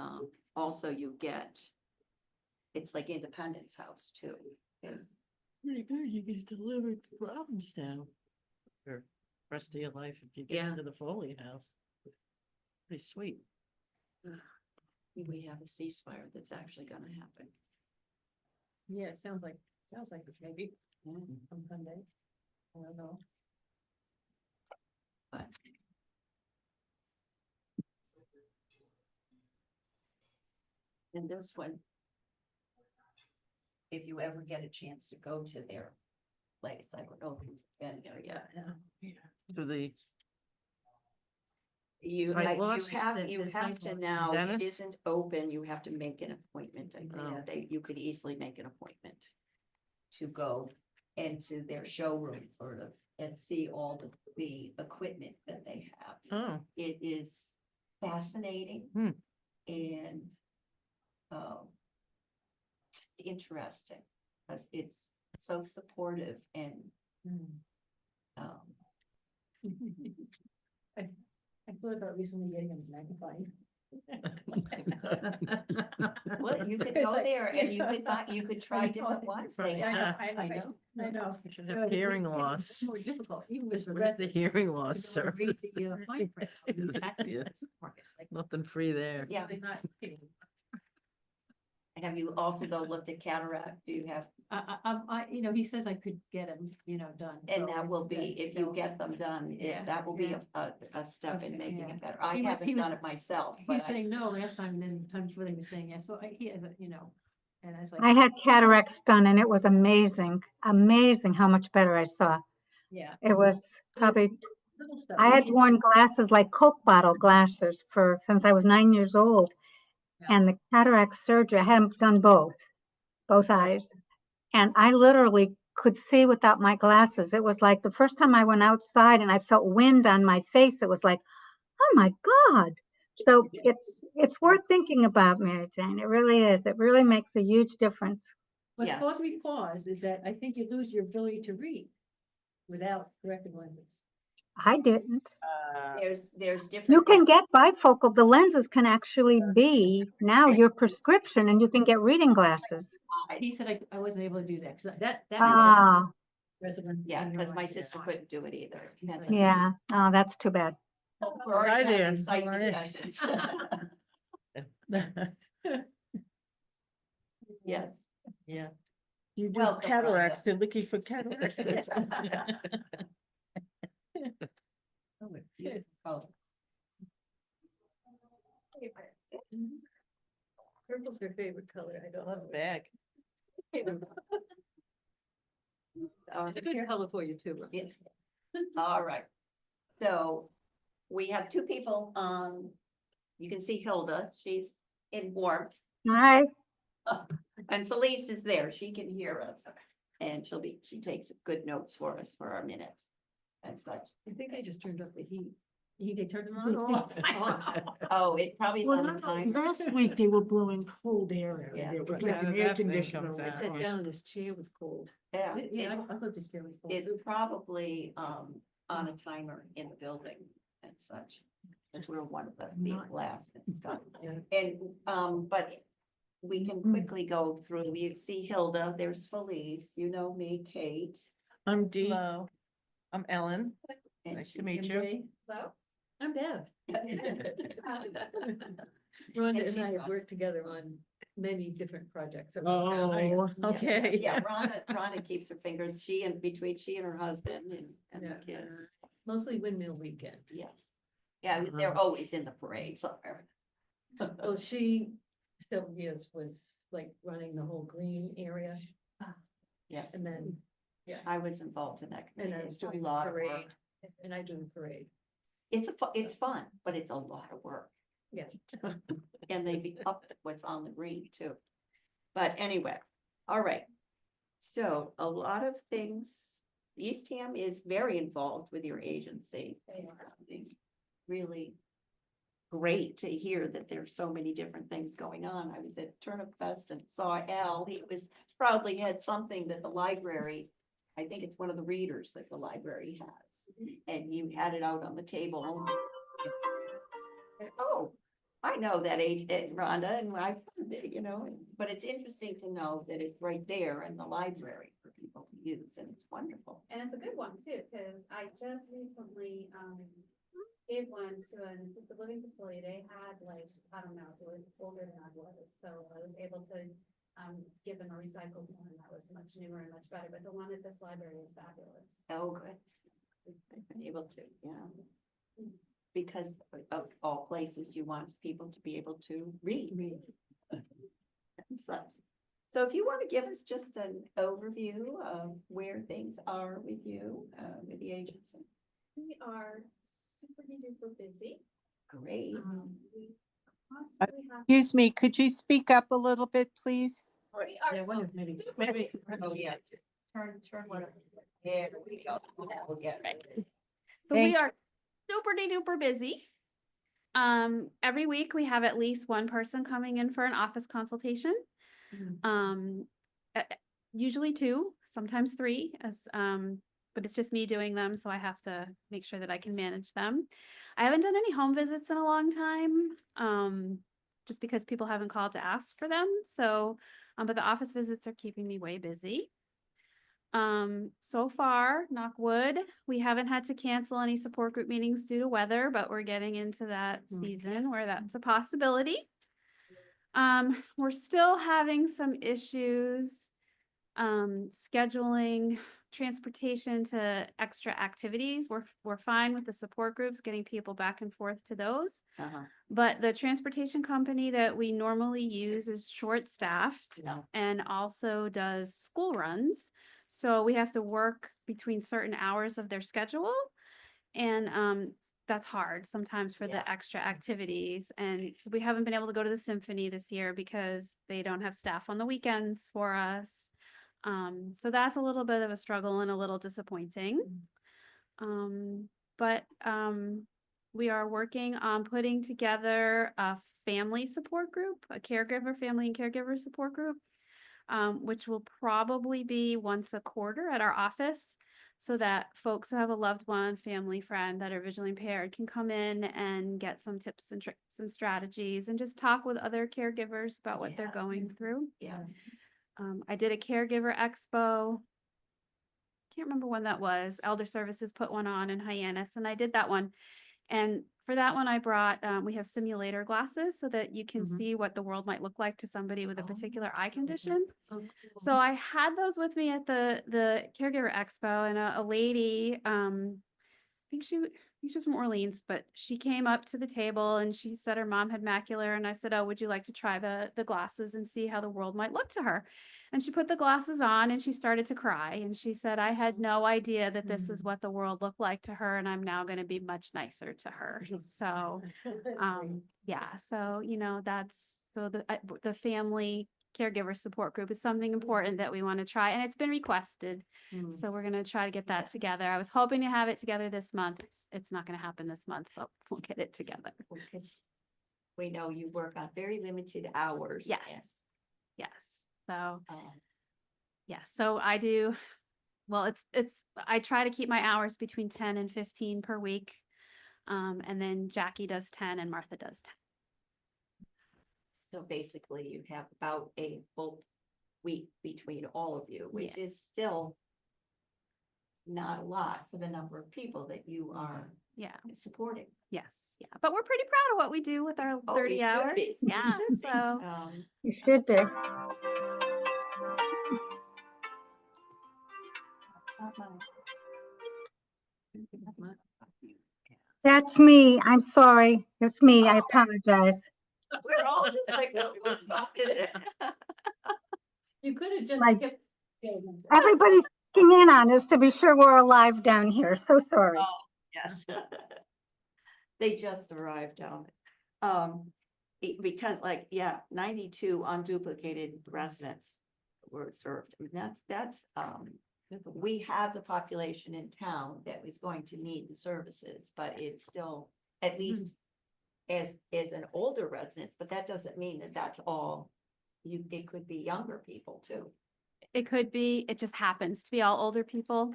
A: also you get, it's like Independence House too. It's-
H: Pretty good, you get to live in Provincetown. For the rest of your life if you get
A: Yeah.
H: into the Foley House. Pretty sweet.
A: We have a ceasefire that's actually gonna happen.
F: Yeah, sounds like it maybe
A: Mm.
F: on Sunday. I don't know.
A: But and this one, if you ever get a chance to go to their place, I don't know if you've been there yet.
H: To the,
A: You,
H: Site
A: you
H: loss?
A: have,
F: The-
A: you
F: the
A: have
F: site
A: to
F: loss.
A: now, it
H: Dennis?
A: isn't open, you have to make an appointment, I
H: Oh.
A: think, you could easily make an appointment. To go into their showroom sort of and see all the equipment that they have.
H: oh,
A: It is fascinating.
H: Hmm.
A: And, just interesting, because it's so supportive and, um,
F: I thought about recently getting a magnifying.
A: well, you could
F: It's
A: go
F: like,
A: there and you
F: yeah.
A: could find, you could
F: I
A: try
F: know.
A: different ones. They
F: Yeah,
A: have,
F: I know. I know.
H: you should have hearing loss.
F: More difficult, even with the
H: Where's
F: rest.
H: the hearing loss
F: to go and read
H: service?
F: the, fine print of these active
H: Yeah.
F: supermarket, like,
H: Nothing free there.
A: Yeah.
F: they're not kidding.
A: have you also though looked at cataract? Do you have,
F: You know, he says I could get them, you know, done.
A: and
F: so
A: that
F: I
A: will
F: said,
A: be, if you
F: so-
A: get them done,
F: Yeah,
A: that will be
F: yeah.
A: a step in
F: Okay,
A: making
F: yeah.
A: it better. I
F: He was-
A: haven't
F: he
A: done
F: was-
A: it myself,
F: He
A: but
F: was saying no last time, and then the time before they were saying yes, so he has, you know, and I was like.
C: I had cataracts done and it was amazing, amazing how much better I saw.
F: Yeah.
C: It was probably,
F: Little stuff.
C: I had worn glasses like Coke bottle glasses since I was 9 years old.
F: Yeah.
C: And the cataract surgery, I had them done both eyes. And I literally could see without my glasses. It was like the first time I went outside and I felt wind on my face, it was like, oh my God. So it's worth thinking about, Mary Jane. It really is. It really makes a huge difference.
F: What's
A: Yeah.
F: caused me pause is that I think you lose your ability to read without corrective lenses.
C: I didn't.
A: there's different.
C: You can get bifocal. The lenses can actually be now your prescription and you can get reading glasses.
F: He said I wasn't able to do that, because that.
C: Ah,
F: Resident.
A: Yeah, because my sister couldn't do it either. Depends on-
C: yeah. Oh, that's too bad.
A: We're already
H: Hi there.
A: having site
H: How are you?
A: discussions. Yes.
H: Yeah. You do
A: Welcome,
H: cataracts,
A: Rhonda.
H: they're looking for cataracts.
A: Oh, it's beautiful.
E: Purple's her favorite color, I don't
H: Love
E: know.
H: bag.
E: It's a good color for you too.
A: Yeah. All right. So we have two people, you can see Hilda, she's in warmth,
C: All right.
A: and Felice is there, she can hear us. And she takes good notes for us for our minutes and such.
E: I think they just turned up the heat.
F: They turned it on or off.
A: Oh, it probably is
B: Well,
A: on the
B: not-
A: time.
B: last week they were blowing cold air.
A: Yeah.
B: It was
H: Yeah,
B: like an
H: that
B: air
H: thing
B: conditioner.
H: comes
B: was
E: I
H: out.
E: sat
B: on.
E: down and this chair was cold.
A: Yeah,
F: Yeah,
A: it's,
F: I thought this chair was. cold,
A: it's
F: too.
A: probably, on a timer in the building and such. Because we're one of the last and stuff. And, but we can quickly go through, you see Hilda, there's Felice, you know me, Kate.
H: I'm Dee. Hello. I'm Ellen.
A: and
H: Nice to
A: she-
H: meet you.
E: MJ? Hello? I'm Bev.
A: And
E: Rhonda and
A: she's
E: I have
A: gone.
E: worked together on many different projects. around town.
H: Oh,
A: Yeah,
H: okay.
A: Yeah, Rhonda keeps her fingers, between she and her husband and the
E: Yeah.
A: kids.
E: Mostly Windmill Weekend.
A: Yeah, they're always in the parade somewhere.
E: Well, she, several years was like running the whole green area.
A: Yes,
E: And then, yeah,
A: I was involved in that
E: and
A: committee.
E: I was
A: It's a
E: doing the
A: lot of
E: parade,
A: work.
E: and I do the parade.
A: It's fun, but it's a lot of work.
E: Yeah.
A: And they upped what's on the green too. But anyway, all right. So a lot of things, Eastham is very involved with your agency. It's really great to hear that there's so many different things going on. I was at Turnip Fest and saw Al. He was probably had something that the library, I think it's one of the readers that the library has. And you had it out on the table. Oh, I know that age, Rhonda, and I, but it's interesting to know that it's right there in the library for people to use, and it's wonderful.
I: And it's a good one too, because I just recently, gave one to an assisted living facility. They had like, I don't know, it was older than I was, so I was able to, give them a recycled one that was much newer and much better, but the one at this library is fabulous.
A: Oh, good. I've been able to, yeah. Because of all places, you want people to be able to read. And such. So if you want to give us just an overview of where things are with you, with the agency.
I: We are super duper busy.
A: Great.
I: We constantly have.
D: Excuse me, could you speak up a little bit, please?
I: We are so
A: Maybe, oh, yeah, turn one. There we go. We'll get right.
I: So
D: Thank
I: we are super duper busy. Every week we have at least one person coming in for an office consultation. Usually two, sometimes three, but it's just me doing them, so I have to make sure that I can manage them. I haven't done any home visits in a long time, just because people haven't called to ask for them. So, but the office visits are keeping me way busy. So far, knock wood, we haven't had to cancel any support group meetings due to weather, but we're getting into that season where that's a possibility. We're still having some issues, scheduling transportation to extra activities. We're fine with the support groups, getting people back and forth to those. But the transportation company that we normally use is short-staffed and also does school runs. So we have to work between certain hours of their schedule. And that's hard sometimes for the extra activities. And so we haven't been able to go to the symphony this year because they don't have staff on the weekends for us. So that's a little bit of a struggle and a little disappointing. But we are working on putting together a family support group, a family and caregiver support group, which will probably be once a quarter at our office, so that folks who have a loved one, family, friend that are visually impaired can come in and get some tips and tricks and strategies and just talk with other caregivers about what they're going through. I did a caregiver expo. Can't remember when that was. Elder Services put one on in Hyannis, and I did that one. And for that one, I brought, we have simulator glasses so that you can see what the world might look like to somebody with a particular eye condition. So I had those with me at the caregiver expo, and a lady, I think she was from Orleans, but she came up to the table and she said her mom had macular, and I said, oh, would you like to try the glasses and see how the world might look to her? And she put the glasses on and she started to cry, and she said, I had no idea that this is what the world looked like to her, and I'm now going to be much nicer to her. So yeah, so that's the family caregiver support group is something important that we want to try, and it's been requested. So we're going to try to get that together. I was hoping to have it together this month. It's not going to happen this month, but we'll get it together.
A: Because we know you work on very limited hours.
I: Yes. So so I do, well, I try to keep my hours between 10 and 15 per week. And then Jackie does 10 and Martha does 10.
A: So basically you have about a full week between all of you, which is still not a lot for the number of people that you are supporting.
I: Yes. Yeah. But we're pretty proud of what we do with our 30 hours. Yeah. So
C: You should be. That's me. I'm sorry. It's me. I apologize.
A: We're all just like, what fun is it?
E: You could have just
C: Like-
E: kept
C: Everybody's checking in on us to be sure we're alive down here. So sorry.
A: Yes. They just arrived down. Because like, yeah, 92 unduplicated residents were served. I mean, that's, we have the population in town that is going to need the services, but it's still, at least as an older residents, but that doesn't mean that that's all. It could be younger people too.
I: It could be, it just happens to be all older people.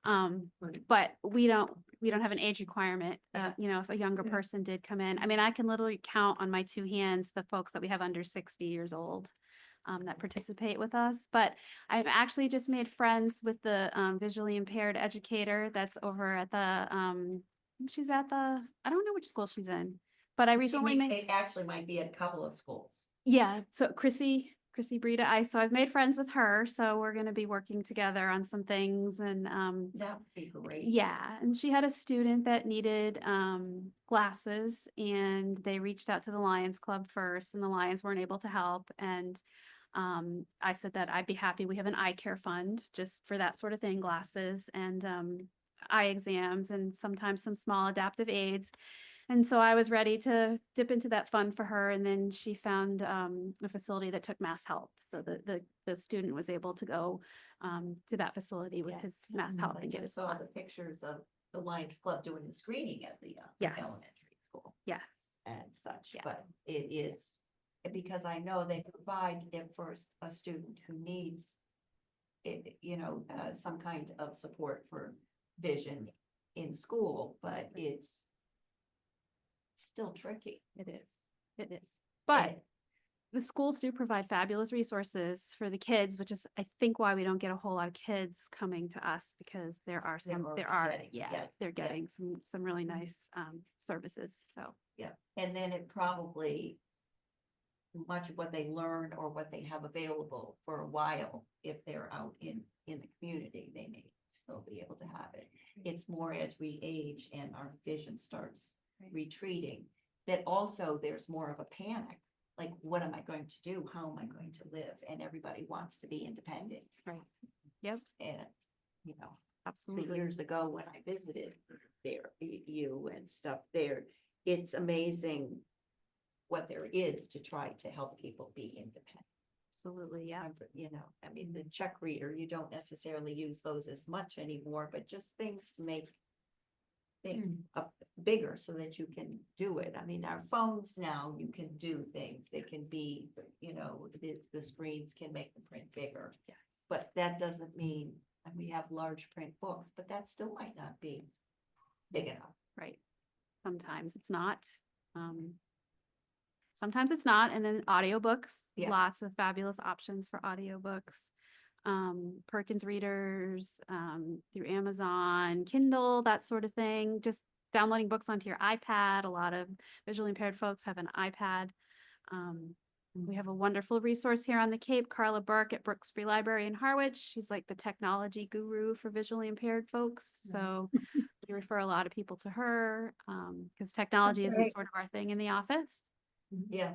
I: But we don't have an age requirement. You know, if a younger person did come in, I mean, I can literally count on my two hands the folks that we have under 60 years old that participate with us. But I've actually just made friends with the visually impaired educator that's over at the she's at the, I don't know which school she's in, but I recently made.
A: It actually might be at a couple of schools.
I: Yeah, so Chrissy Brita, so I've made friends with her, so we're gonna be working together on some things and
A: That would be great.
I: yeah, and she had a student that needed glasses and they reached out to the Lions Club first and the Lions weren't able to help and I said that I'd be happy. We have an eye care fund just for that sort of thing, glasses and eye exams and sometimes some small adaptive aids. And so I was ready to dip into that fund for her. And then she found a facility that took Mass Health. So the student was able to go to that facility with his Mass Health
A: I
I: and get
A: just
I: his
A: saw the
I: glasses.
A: pictures of the Lions Club doing the screening at the
I: Yes.
A: elementary school
I: Yes.
A: and such,
I: Yeah.
A: but it is, because I know they provide it for a student who needs it, you know, some kind of support for vision in school, but it's still tricky.
I: It is. It is. But the schools do provide fabulous resources for the kids, which is, I think, why we don't get a whole lot of kids coming to us because there are
A: already getting, yes,
I: they're
A: yeah.
I: getting some really nice services. So
A: Yeah, and then it probably, much of what they learn or what they have available for a while, if they're out in the community, they may still be able to have it. It's more as we age and our vision starts retreating, that also there's more of a panic. Like, what am I going to do? How am I going to live? And everybody wants to be independent.
I: right. Yep.
A: And, you know,
I: Absolutely.
A: years ago when I visited there, you and stuff there, it's amazing what there is to try to help people be independent.
I: Absolutely. Yeah.
A: You know, I mean, the check reader, you don't necessarily use those as much anymore, but just things to make things up bigger so that you can do it. I mean, our phones now, you can do things. They can be, you know, the screens can make the print bigger.
I: Yes.
A: But that doesn't mean, and we have large print books, but that still might not be big enough.
I: Right. Sometimes it's not. Sometimes it's not. And then audiobooks,
A: Yeah.
I: lots of fabulous options for audiobooks. Perkins readers, through Amazon, Kindle, that sort of thing. Just downloading books onto your iPad. A lot of visually impaired folks have an iPad. We have a wonderful resource here on the Cape, Carla Burke at Brooks Free Library in Harwich. She's like the technology guru for visually impaired folks. So we refer a lot of people to her because technology isn't
C: Great.
I: sort of our thing in the office.
A: Yeah.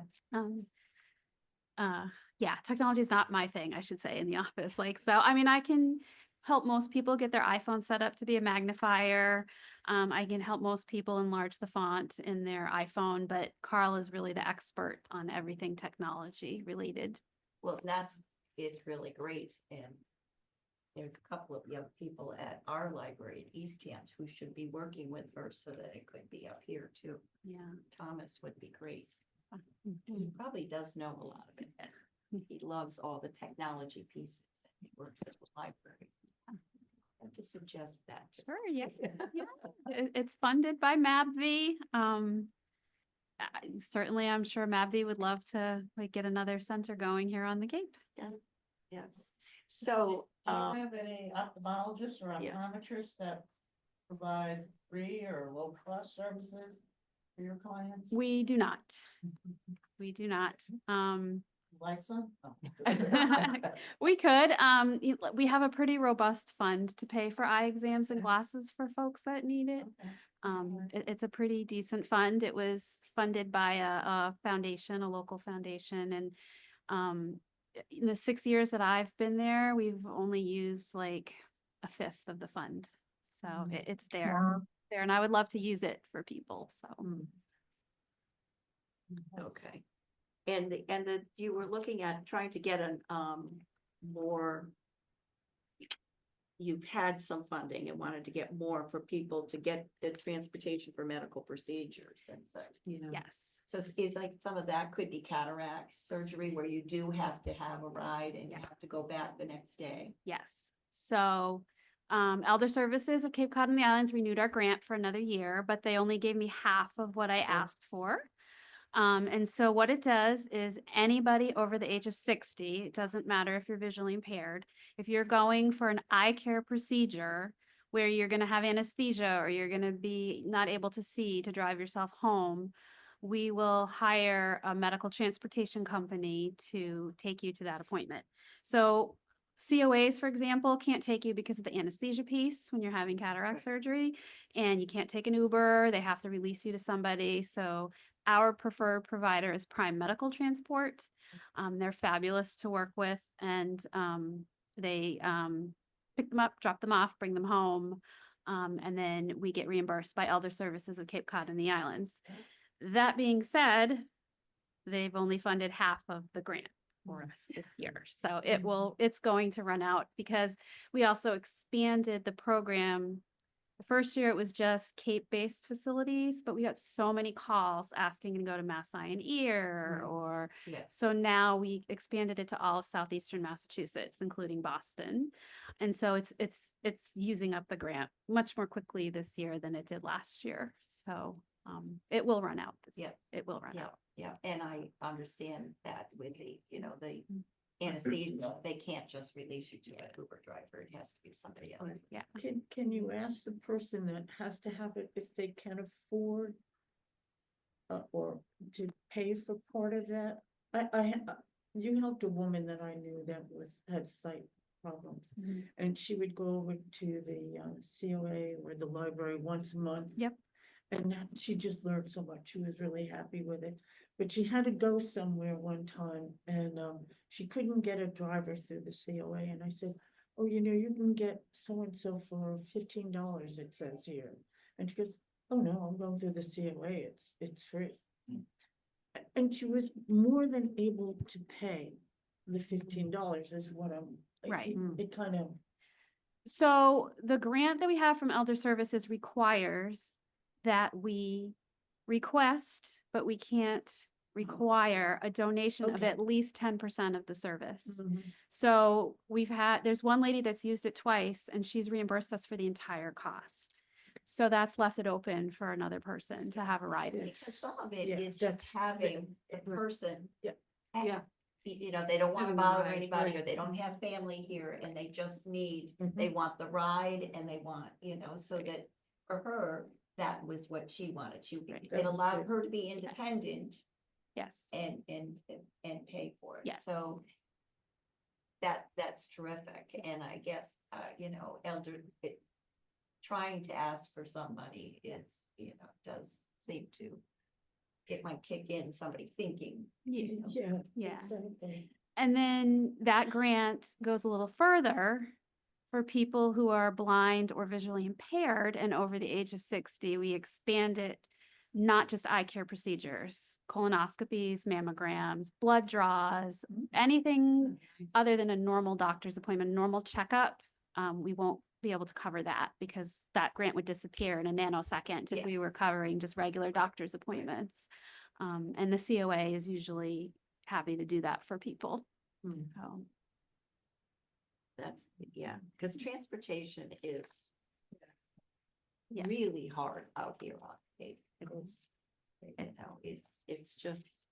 I: Yeah, technology is not my thing, I should say, in the office. Like, so, I mean, I can help most people get their iPhone set up to be a magnifier. I can help most people enlarge the font in their iPhone, but Carl is really the expert on everything technology related.
A: Well, it's really great. And there's a couple of young people at our library in Eastham who should be working with her so that it could be up here too.
I: Yeah.
A: Thomas would be great. He probably does know a lot of it. And he loves all the technology pieces. And he works at the library. I have to suggest that.
I: Sure, yeah. Yeah. It's funded by MABV. Certainly, I'm sure MABV would love to like get another center going here on the Cape.
A: Yes. So,
B: Do you have any ophthalmologists or
A: Yeah.
B: optometrists that provide free or low cost services for your clients?
I: We do not. We do not.
B: Like some? Oh.
I: We could, we have a pretty robust fund to pay for eye exams and glasses for folks that need it.
B: Okay.
I: It's a pretty decent fund. It was funded by a foundation, a local foundation, and in the 6 years that I've been there, we've only used like a fifth of the fund. So it's there,
C: Wow.
I: there, and I would love to use it for people, so.
A: Okay. And you were looking at trying to get an, more. You've had some funding and wanted to get more for people to get the transportation for medical procedures and such, you know?
I: Yes.
A: So it's like some of that could be cataract surgery where you do have to have a ride and you have to go back the next day.
I: Yes. So, Elder Services of Cape Cod and the Islands renewed our grant for another year, but they only gave me half of what I asked for. And so what it does is anybody over the age of 60, it doesn't matter if you're visually impaired, if you're going for an eye care procedure where you're going to have anesthesia or you're going to be not able to see to drive yourself home, we will hire a medical transportation company to take you to that appointment. So COAs, for example, can't take you because of the anesthesia piece when you're having cataract
A: Right.
I: surgery, and you can't take an Uber. They have to release you to somebody. So our preferred provider is Prime Medical Transport. They're fabulous to work with, and they pick them up, drop them off, bring them home, and then we get reimbursed by Elder Services of Cape Cod and the Islands. That being said, they've only funded half of the grant for us this year. So it's going to run out because we also expanded the program. The first year it was just Cape-based facilities, but we got so many calls asking to go to Mass Eye and Ear or,
A: Yeah.
I: so now we expanded it to all of southeastern Massachusetts, including Boston. And so it's using up the grant much more quickly this year than it did last year. So it will run out.
A: Yeah.
I: It will run
A: Yeah,
I: out.
A: yeah, and I understand that with the, the anesthesia, they can't just release you to an Uber driver, it has to be somebody else.
I: Yeah.
B: Can you ask the person that has to have it if they can afford or to pay for part of that? You helped a woman that I knew that had sight problems, and she would go over to the COA or the library once a month.
I: Yep.
B: And she just learned so much. She was really happy with it. But she had to go somewhere one time and she couldn't get a driver through the COA. And I said, oh, you can get so-and-so for $15, it says here. And she goes, oh no, I'm going through the COA. It's free. And she was more than able to pay the $15 is what
I: Right.
B: It kind of.
I: So the grant that we have from Elder Services requires that we request, but we can't require a donation of
B: Okay.
I: at least 10% of the service. So there's one lady that's used it twice and she's reimbursed us for the entire cost. So that's left it open for another person to have a ride.
A: Because some of it
B: Yeah,
A: is just
B: that's-
A: having a person.
B: Yeah.
E: Yeah.
A: They don't want to
E: Having a
A: bother
E: ride,
A: anybody, or
E: right.
A: they don't have family here, and they just need,
B: Mhm.
A: they want the ride, and they want, so that for her, that was what she wanted.
I: Right.
A: It
B: That was
A: allowed
B: good.
A: her to be independent
I: Yes.
A: and pay for it.
I: Yes.
A: So that's terrific, and I guess, trying to ask for some money is, does seem to, it might kick in somebody thinking.
B: Yeah.
I: Yeah.
B: Exactly.
I: And then that grant goes a little further for people who are blind or visually impaired and over the age of 60. We expand it, not just eye care procedures, colonoscopies, mammograms, blood draws, anything other than a normal doctor's appointment, normal checkup. We won't be able to cover that because that grant would disappear in a nanosecond if we were covering just regular doctor's appointments. And the COA is usually happy to do that for people. So,
A: That's, because transportation is
I: Yes.
A: really hard out here on Cape. It's just,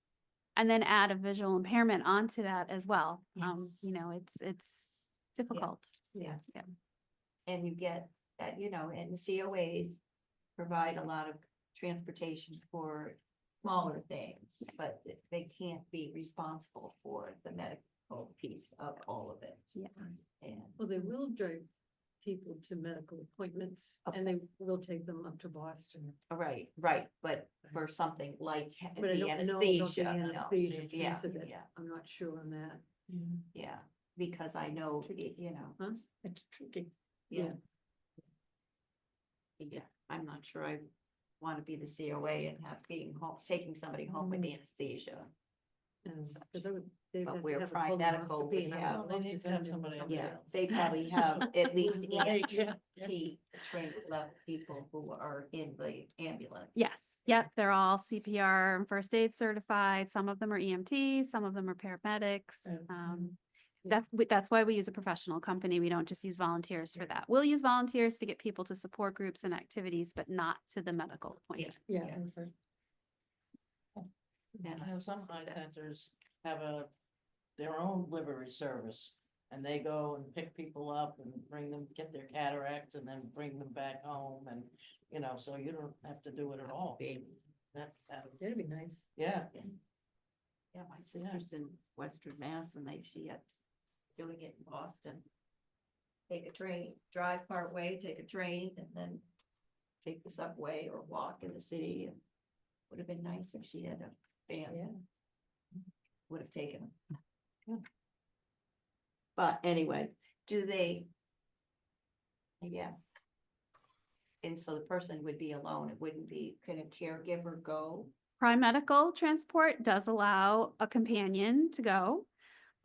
I: and then add a visual impairment onto that as well.
A: Yes.
I: It's difficult.
A: yeah.
I: Yeah.
A: And you get that, and the COAs provide a lot of transportation for smaller things, but they can't be responsible for the medical piece of all of it.
I: Yeah.
A: And
E: Well, they will drive people to medical appointments and they will take them up to Boston.
A: right, but for something like
E: But I
A: the
E: don't know about the
A: anesthesia. no.
E: anesthesia
A: Yeah,
E: piece of it.
A: yeah.
E: I'm not sure on that.
A: Yeah, because I know, you know,
B: It's tricky.
A: yeah. Yeah, I'm not sure I want to be the COA and have being home, taking somebody home with anesthesia. But we're prime medical, we have,
H: They need to have somebody else.
A: yeah, they probably have at least
B: Right, yeah.
A: EMT trained level people who are in the ambulance.
I: Yes, yep, they're all CPR and first aid certified. Some of them are EMTs, some of them are paramedics. That's why we use a professional company. We don't just use volunteers for that. We'll use volunteers to get people to support groups and activities, but not to the medical appointments.
B: Yeah.
A: And
H: I know some eye centers have their own livery service, and they go and pick people up and bring them, get their cataracts, and then bring them back home, and, you know, so you don't have to do it at all. That would
E: That'd be nice.
H: yeah.
A: yeah, my sister's in Western Mass and she had doing it in Boston. Take a train, drive part way, take a train, and then take the subway or walk in the city. And would have been nice if she had a van.
E: Yeah.
A: Would have taken them. But anyway, do they? Yeah. And so the person would be alone. It wouldn't be, can a caregiver go?
I: Prime medical transport does allow a companion to go.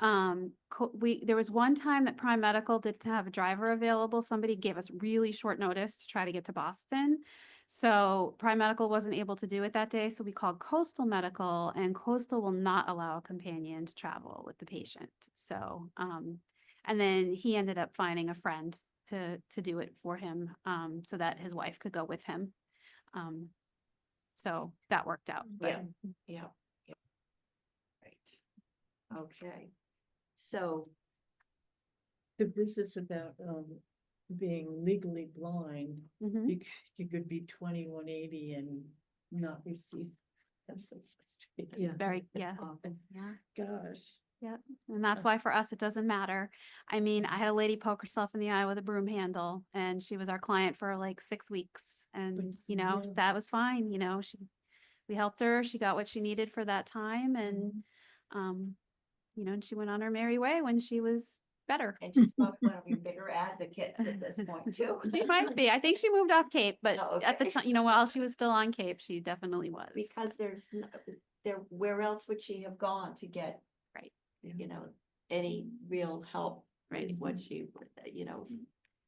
I: There was one time that Prime Medical didn't have a driver available. Somebody gave us really short notice to try to get to Boston. So Prime Medical wasn't able to do it that day. So we called Coastal Medical, and Coastal will not allow a companion to travel with the patient. So, and then he ended up finding a friend to do it for him, so that his wife could go with him. So that worked out. But
A: Yeah. Right. Okay. So,
B: The business about being legally blind,
I: Mhm.
B: you could be 2180 and not receive. That's so frustrating.
E: Yeah.
I: Very, yeah.
A: often,
I: Yeah.
B: Gosh.
I: And that's why for us, it doesn't matter. I mean, I had a lady poke herself in the eye with a broom handle, and she was our client for like 6 weeks. And, you know,
B: yeah.
I: that was fine. You know, we helped her. She got what she needed for that time. And, you know, and she went on her merry way when she was better.
A: and she's probably one of your bigger advocates at this point too.
I: She might be. I think she moved off Cape, but
A: Oh,
I: at the
A: okay.
I: time, you know, while she was still on Cape, she definitely was.
A: Because where else would she have gone to get?
I: Right.
A: You know, any real help, right, what she, you know,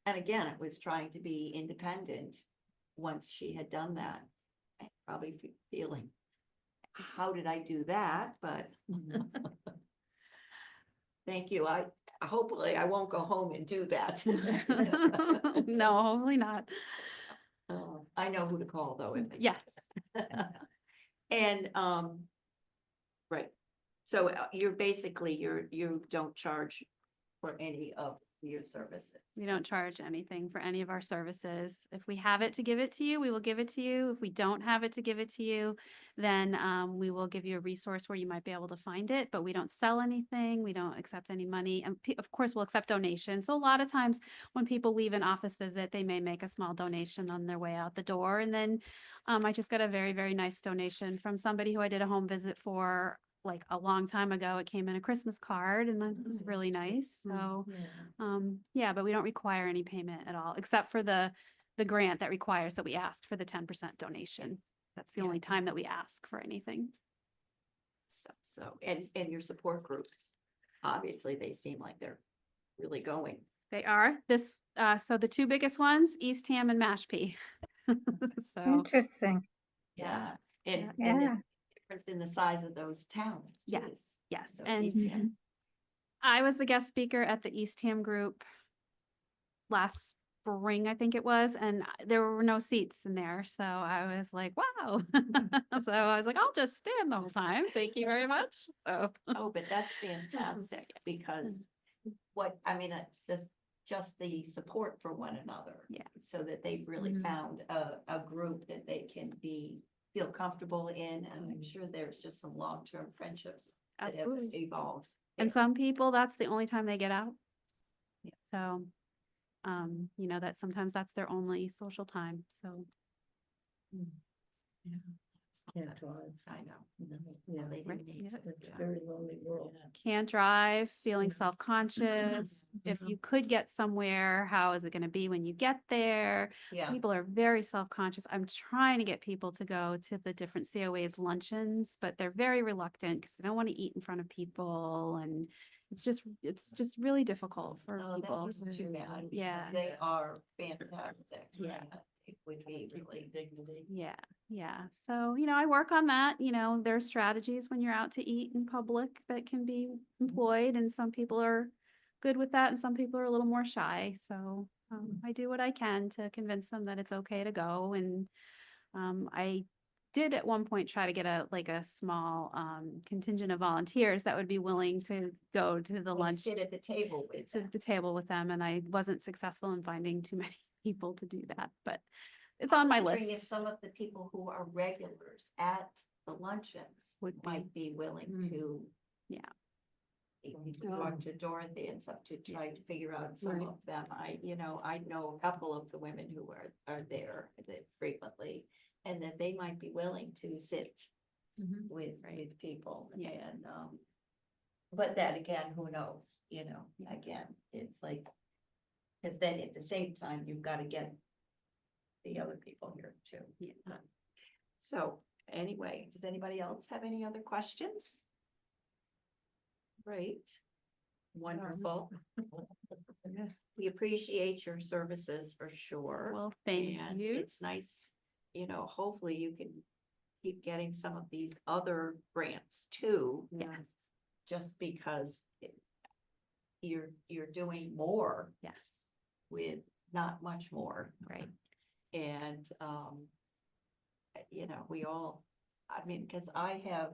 A: and again, it was trying to be independent. Once she had done that, I probably feeling, how did I do that? But thank you. Hopefully I won't go home and do that.
I: No, hopefully not.
A: I know who to call though. If
I: Yes.
A: And, right, so you're basically, you don't charge for any of your services.
I: We don't charge anything for any of our services. If we have it to give it to you, we will give it to you. If we don't have it to give it to you, then we will give you a resource where you might be able to find it, but we don't sell anything. We don't accept any money. And of course, we'll accept donations. So a lot of times when people leave an office visit, they may make a small donation on their way out the door. And then I just got a very, very nice donation from somebody who I did a home visit for like a long time ago. It came in a Christmas card, and that was really nice. So yeah, but we don't require any payment at all, except for the grant that requires that we ask for the 10% donation. That's the only time that we ask for anything.
A: So, and your support groups, obviously, they seem like they're really going.
I: They are so the two biggest ones, Eastham and Mashpee. So
C: Interesting.
A: Yeah. And
C: Yeah.
A: the difference in the size of those towns. too.
I: yes.
A: So
I: And
A: Eastham,
I: I was the guest speaker at the Eastham group last spring, I think it was, and there were no seats in there. So I was like, wow. So I was like, I'll just stand the whole time. Thank you very much. So
A: oh, but that's fantastic because just the support for one another.
I: Yeah.
A: So that they've really found a group that they can feel comfortable in, and I'm sure there's just some long-term friendships that have
I: absolutely.
A: evolved.
I: And
A: there.
I: some people, that's the only time they get out.
A: Yeah.
I: So, you know, that sometimes that's their only social time. So
A: Yeah,
B: Can't drive.
A: I know.
B: Yeah,
A: They
I: Right,
A: didn't need
I: yeah.
A: to.
B: it's a very lonely world.
I: Can't drive, feeling
B: Yeah.
I: self-conscious. If
B: Mhm.
I: you could get somewhere, how is it gonna be when you get there?
A: Yeah,
I: People are very self-conscious. I'm trying to get people to go to the different COA's luncheons, but they're very reluctant because they don't want to eat in front of people, and it's just really difficult for
A: oh, that
I: people.
A: was too bad. because
I: Yeah.
A: They are fantastic.
I: Yeah.
A: It would be
H: Keep
A: really.
H: the dignity.
I: Yeah, yeah. So, I work on that, there's strategies when you're out to eat in public that can be employed, and some people are good with that and some people are a little more shy. So, I do what I can to convince them that it's okay to go. And I did at one point try to get a small contingent of volunteers that would be willing to go to the
A: Like,
I: lunch,
A: sit at the table with
I: sit
A: them.
I: at the table with them, and I wasn't successful in finding too many people to do that, but it's
A: I'm
I: on my
A: wondering
I: list.
A: If some of the people who are regulars at the luncheons
I: Would be.
A: might be willing to.
I: Yeah.
A: You could talk to Dorothy and stuff to try to figure out some
B: Right.
A: of them. I know a couple of the women who are there that frequently. And that they might be willing to sit with people
I: Yeah.
A: and, but that again, who knows, again, it's like. Cause then at the same time, you've gotta get the other people here too.
I: Yeah.
A: So anyway, does anybody else have any other questions? Great. Wonderful. We appreciate your services for sure.
I: Well, thank
A: And
I: you.
A: it's nice, hopefully you can keep getting some of these other grants too.
I: Yes,
A: Just because you're doing more
I: yes,
A: with not much more.
I: right.
A: And, we all, I mean, cause I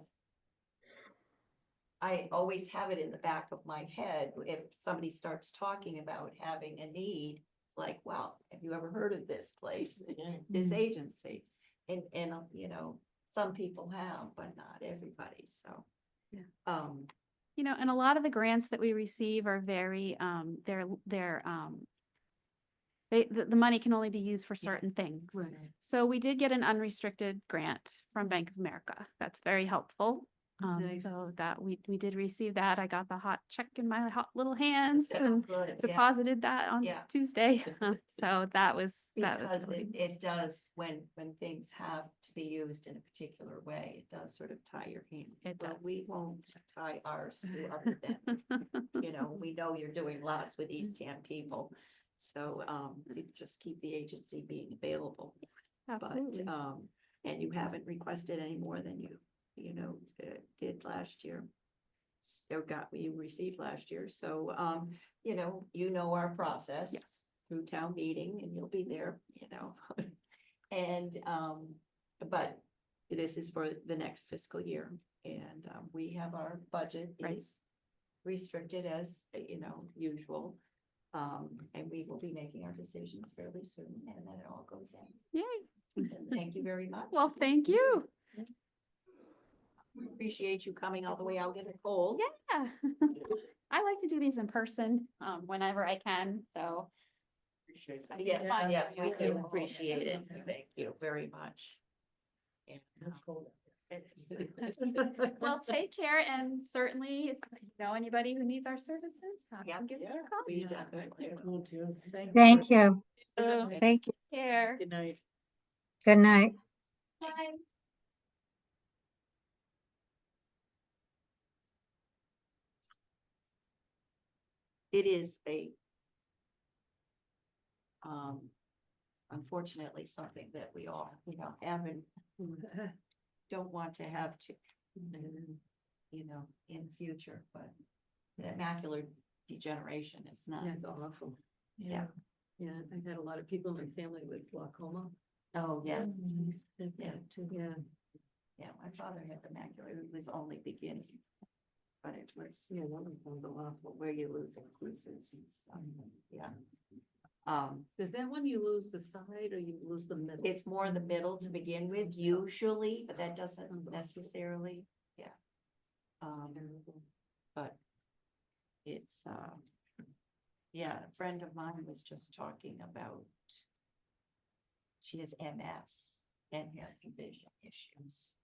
A: always have it in the back of my head, if somebody starts talking about having a need, it's like, well, have you ever heard of this place, this agency? And, some people have, but not everybody, so.
I: Yeah.
A: And
I: And a lot of the grants that we receive are very, the money can only be used for certain things.
B: Right.
I: So we did get an unrestricted grant from Bank of America. That's very helpful.
B: Nice.
I: So that we did receive that. I got the hot check in my hot little hands
A: so
I: and
A: good, yeah.
I: deposited that on
A: Yeah.
I: Tuesday. So that was
A: Because
I: really,
A: it does, when things have to be used in a particular way, it does sort of tie your hands.
I: It
A: Well,
I: does.
A: we won't tie ours to other than, we know you're doing lots with East Ham people. So, you just keep the agency being available.
I: absolutely.
A: But, and you haven't requested any more than you did last year. So you received last year, so, our process.
I: Yes.
A: Through town meeting, and you'll be there, And, but this is for the next fiscal year, and, we have our budget
I: Right.
A: is restricted as, usual. And we will be making our decisions fairly soon, and then it all goes in.
I: Yay.
A: And thank you very much.
I: Well, thank you.
A: Appreciate you coming all the way out in the cold.
I: Yeah. I like to do these in person, whenever I can, so.
A: Yes,
B: Yeah.
A: yes, we do
B: Yeah.
A: appreciate it. Thank you very much. And,
B: That's cold.
I: Well, take care, and certainly, if you know anybody who needs our services, have
A: Yeah.
I: them give me a call.
A: we
B: Yeah.
A: definitely will.
B: Will do.
C: Thank you.
D: Thank you.
I: Take care.
B: Good night.
C: Good night.
I: Bye.
A: It is unfortunately something that we all, haven't, don't want to have to, in the future, but the macular degeneration is not.
E: Yeah, it's awful.
A: Yeah.
E: Yeah, I've had a lot of people in my family with glaucoma.
A: Oh, yes.
E: Yeah. Yeah,
A: Yeah, my father had the macular, it was only beginning. But it was,
E: yeah, that was awful.
A: where you lose inclusives and stuff, yeah.
E: Is that when you lose the side or you lose the middle?
A: It's more the middle to begin with, usually, but that doesn't necessarily, yeah. But it's, yeah, a friend of mine was just talking about, she has MS and has vision issues.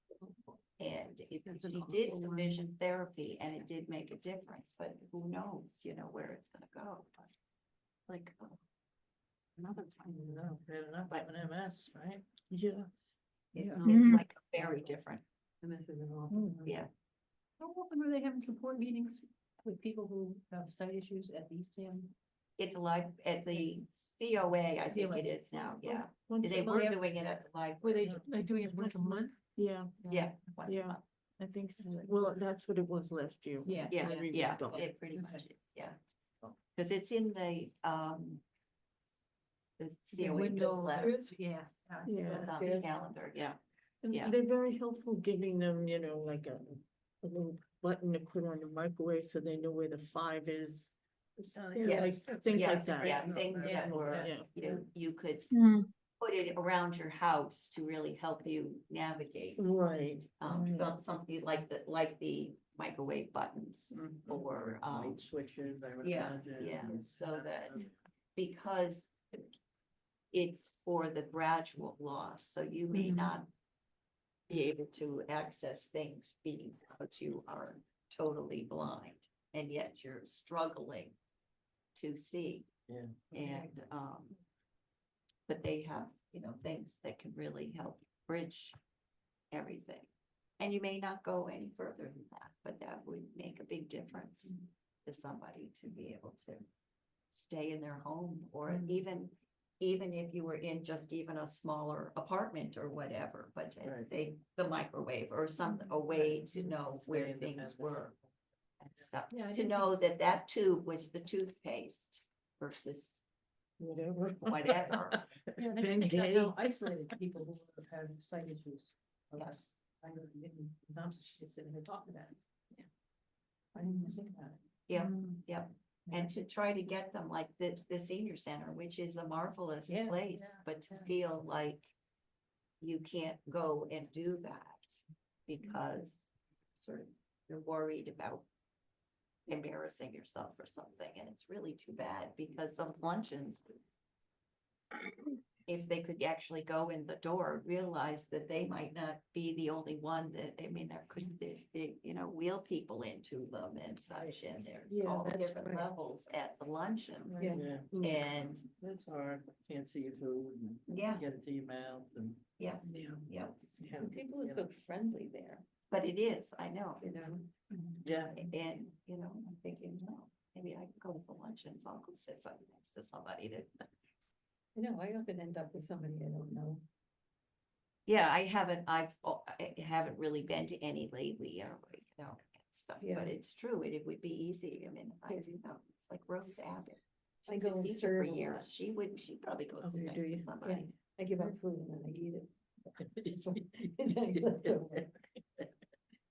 A: And
F: That's an
A: she did
F: awful
A: some
F: one.
A: vision therapy and it did make a difference, but who knows, where it's gonna go. But, Like,
F: Another time.
H: No, had enough of an MS, right?
B: Yeah.
A: it's
C: Mhm.
A: like very different,
F: MS is an awful one.
A: yeah.
F: How often are they having support meetings with people who have site issues at the East Ham?
A: It's like at the COA, I think
F: COA.
A: it is now, yeah.
B: Once
A: They
B: a
A: were
B: month.
A: doing it at the library.
F: Were they doing it once a month?
B: Yeah,
A: Yeah, once a
B: Yeah.
A: month.
B: I think so. Well, that's what it was last year.
F: Yeah.
A: Yeah,
B: When we was
A: yeah,
B: going.
A: it pretty
F: Okay.
A: much is, yeah. Cause it's in the COA
F: window
A: newsletter, it's
F: Yeah.
B: Yeah.
A: on the calendar, yeah.
B: And
A: Yeah.
B: they're very helpful giving them, like a little button to put on the microwave so they know where the 5 is.
A: Yes,
B: Things
A: yes,
B: like that.
A: yeah, things that were,
B: Yeah.
A: you could
C: Mm.
A: put it around your house to really help you navigate.
B: Right.
A: Something like the microwave buttons or,
H: Light switches, I would
A: yeah,
H: imagine.
A: yeah, so that, because it's for the gradual loss, so you may
B: Mhm.
A: not be able to access things because you are totally blind, and yet you're struggling to see.
H: Yeah.
A: And, but they have, things that can really help bridge everything. And you may not go any further than that, but that would make a big difference to somebody to be able to stay in their home, or even if you were in just even a smaller apartment or whatever, but to
H: Right.
A: say the microwave or a way to know
H: Stay
A: where
H: independent.
A: things were. And stuff,
F: Yeah, I
A: to
F: didn't
A: know that that tube was the toothpaste versus
B: Whatever.
A: whatever.
F: Yeah, they
B: Ben
F: think that
B: Gay.
F: how isolated people who have had sight issues.
A: Yes.
F: I know, not she just sitting here talking about it. Yeah. I didn't even think about it.
A: Yep, yep. And to try to get them like the senior center, which is a marvelous
F: Yeah,
A: place,
F: yeah,
A: but to
F: yeah.
A: feel like you can't go and do that because sort of you're worried about embarrassing yourself or something, and it's really too bad because those luncheons, if they could actually go in the door, realize that they might not be the only one that, there could be, wheel people into them and such, and there's
B: Yeah,
A: all
B: that's
A: different
B: right.
A: levels at the luncheons.
F: Yeah.
H: Yeah,
A: And,
H: that's hard. Can't see your food and
A: yeah,
H: get it to your mouth and.
A: yeah,
B: Yeah.
A: yeah,
H: it's kind of-
E: People are so friendly there,
A: but it is, I know,
H: Yeah,
A: and, I'm thinking, well, maybe I can go to the luncheons, I'll go sit next to somebody that.
E: I often end up with somebody I don't know.
A: Yeah, I haven't really been to any lately, and stuff,
E: Yeah.
A: but it's true, it would be easy, I do know, it's like Rose Abbott. She
E: I
A: was a
E: go and
A: teacher
E: serve
A: for
E: a
A: years,
E: lot.
A: she'd probably go
B: Oh,
A: sit
B: you
A: next
B: do
A: to
B: you?
A: somebody.
E: I give out food and then I eat it. It's like leftover.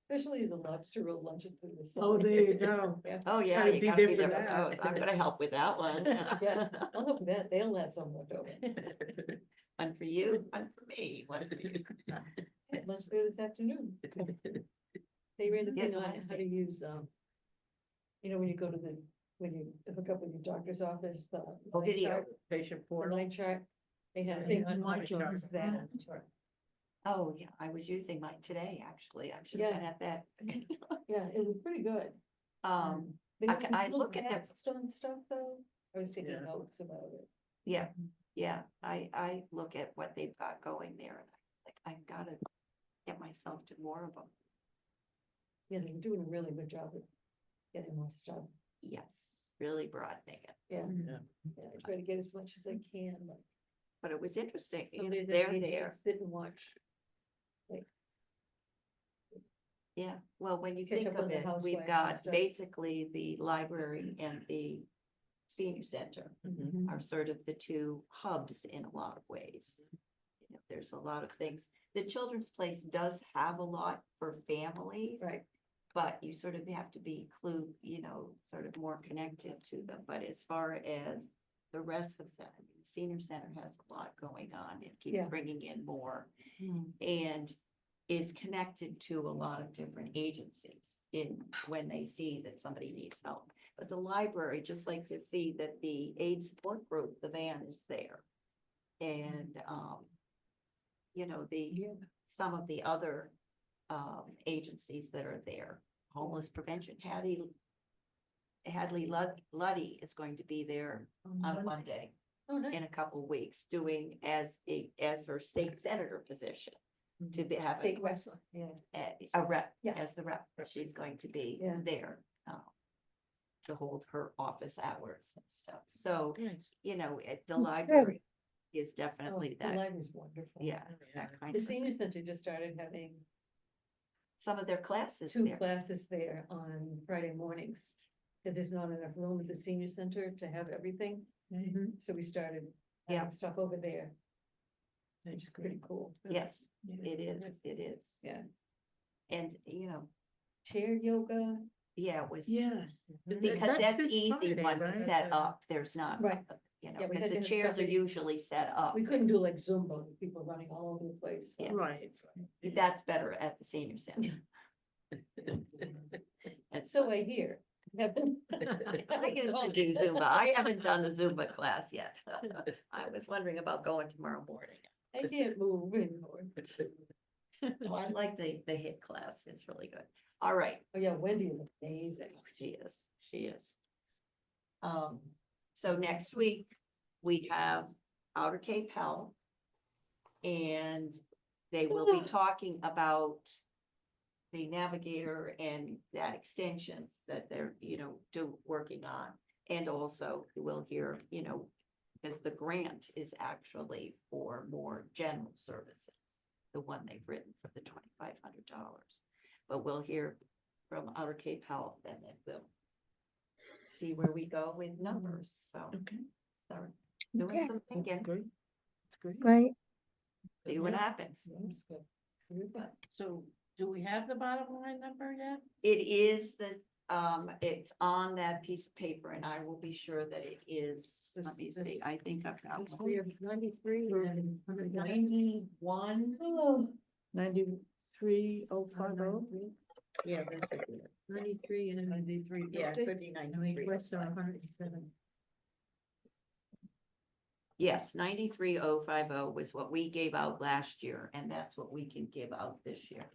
E: Especially the lobster roll luncheon food. is so
B: Oh, there you
E: good.
B: go.
E: Yeah,
A: Oh, yeah,
B: Gotta
A: you
B: be
A: gotta
B: there
A: be
B: for
A: there for
B: that.
A: those, I'm gonna help with that one.
E: yeah, I'll help with that, they'll have some left over.
A: One for you, one for me, one for you.
E: Had lunch there this afternoon. They ran a
A: Yes,
E: thing on how
A: Wednesday.
E: to use, when you go to when you hook up with your doctor's office, the.
A: Oh,
E: line
A: video.
E: chart,
H: patient
E: The
H: portal.
E: line chart, they had a
B: Yeah,
E: thing on how
B: line
E: to
B: chart.
E: use that.
A: Oh, yeah, I was using mine today, actually, I should have
E: Yeah.
A: been at that.
E: Yeah, it was pretty good. They
A: I
E: had
A: ca-
E: these
A: I
E: little
A: look at the-
E: text on stuff though, I was taking
H: Yeah.
E: notes about it.
A: Yeah, yeah, I look at what they've got going there, and I was like, I've gotta get myself to more of them.
E: Yeah, they're doing a really good job of getting more stuff.
A: Yes, really broadening it,
E: Yeah.
H: Yeah.
E: Yeah, I try to get as much as I can,
A: but it was interesting,
E: some days I
A: they're
E: need to
A: there.
E: just sit and watch.
A: Yeah, well, when you
E: Catch
A: think
E: up on
A: of
E: the
A: it,
E: housewives
A: we've
E: and
A: got
E: stuff.
A: basically the library and the senior center
E: Mm-hmm.
A: are sort of the two hubs in a lot of ways. There's a lot of things. The children's place does have a lot for families.
E: Right.
A: But you sort of have to be sort of more connected to them. But as far as the rest of center, senior center has a lot going on. It keeps
E: Yeah.
A: bringing in more. And is connected to a lot of different agencies when they see that somebody needs help. But the library, just like to see that the aid support group, the van is there. And,
E: Yeah.
A: some of the other agencies that are there. Homeless prevention, Hadley Luddy is going to be there on Monday
E: Oh, nice.
A: in a couple of weeks, doing as her state senator position. To be having
E: State wrestler, yeah.
A: a rep,
E: Yeah.
A: as the rep, she's going to be
E: Yeah.
A: there. To hold her office hours and stuff, so,
B: Nice.
A: you know, the
C: That's good.
A: library is
E: Oh,
A: definitely
E: the
A: that,
E: library's wonderful.
A: yeah, that kind
E: The
A: of,
E: senior center just started having
A: some of their classes
E: two
A: there.
E: classes there on Friday mornings. Cause there's not enough room at the senior center to have everything, so we started
A: Yeah.
E: having stuff over there, which
B: That's
E: is pretty cool.
A: Yes,
B: Yeah.
A: it is.
E: Yeah,
A: And, you know,
E: chair yoga,
A: yeah, it was.
B: Yes.
A: Because that's
B: this
A: easy
B: Friday,
A: one to
B: right?
A: set up, there's not,
E: Right.
A: you know,
E: Yeah, we
A: because
E: had to
A: the
E: have
A: chairs are
E: somebody-
A: usually set up.
E: we couldn't do like Zumba, with people running all over the place. so-
A: Yeah.
B: Right.
A: That's better at the senior center. And
E: So I hear.
A: I used to do Zumba. I haven't done the Zumba class yet. I was wondering about going tomorrow morning.
E: I can't move anymore.
A: Oh, I like the HIIT class. It's really good. All right.
E: Oh, yeah, Wendy is amazing.
A: She is. So next week, we have Outer Cape Health. And they will be talking about the navigator and that extensions that they're, you know, working on. And also we'll hear, you know, because the grant is actually for more general services, the one they've written for the $2,500. But we'll hear from Outer Cape Health and then we'll see where we go with numbers, so.
B: Okay.
A: So doing
C: Okay.
A: some thinking,
B: Great. It's great.
C: Great.
A: see what happens.
H: So do we have the bottom line number yet?
A: It is it's on that piece of paper and I will be sure that it is, let me see, I think I've got one.
F: We have 93 and
A: 91.
B: 93,050.
A: Yeah,
F: 93 and
H: 93.
A: yeah, it could be
F: and
A: 93.
F: requests are 107.
A: Yes, 93,050 was what we gave out last year, and that's what we can give out this year.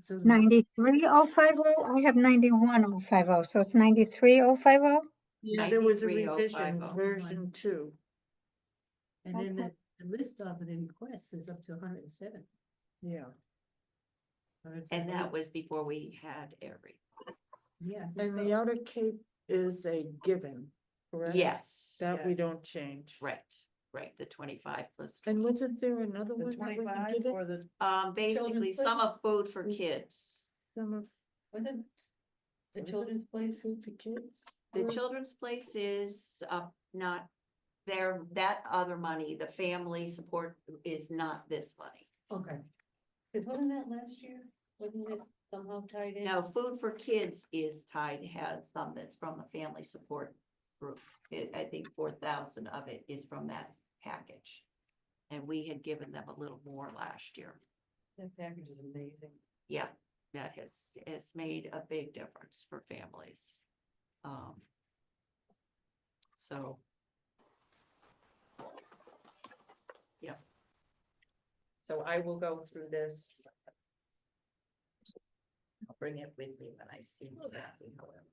F: So
C: 93,050, I have 91,050, so it's 93,050?
B: Yeah, there was a
A: 93,050.
B: revision, version 2.
F: and then
C: Okay.
F: the list of the requests is up to 107.
B: Yeah.
A: And that was before we had every,
F: Yeah.
B: And the Outer Cape is a given, correct?
A: yes,
B: That we don't change.
A: right, the 25 plus.
B: And wasn't there another one that was a given?
H: the?
A: Basically,
E: Children's
A: some
E: place?
A: of food for kids.
B: Some of
E: Was it the
B: Was it?
E: children's place?
B: food for kids?
A: The children's place is not there, that other money, the family support is not this money.
E: Okay. Cause wasn't that last year? Wasn't it somehow tied in?
A: No, food for kids is tied, has some that's from the family support group. I think 4,000 of it is from that package. And we had given them a little more last year.
E: That package is amazing.
A: Yeah, that has made a big difference for families. So. Yeah. So I will go through this. I'll bring it with me when I see exactly however.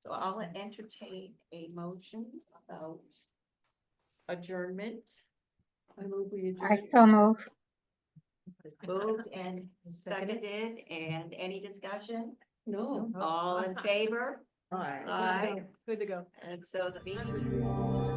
A: So I'll entertain a motion about adjournment.
E: I move we
C: I
E: adjourn.
C: so move.
A: Moved and seconded, and any discussion?
E: No.
A: All in favor?
B: Aye.
A: Aye.
F: Good to go.
A: And so the meeting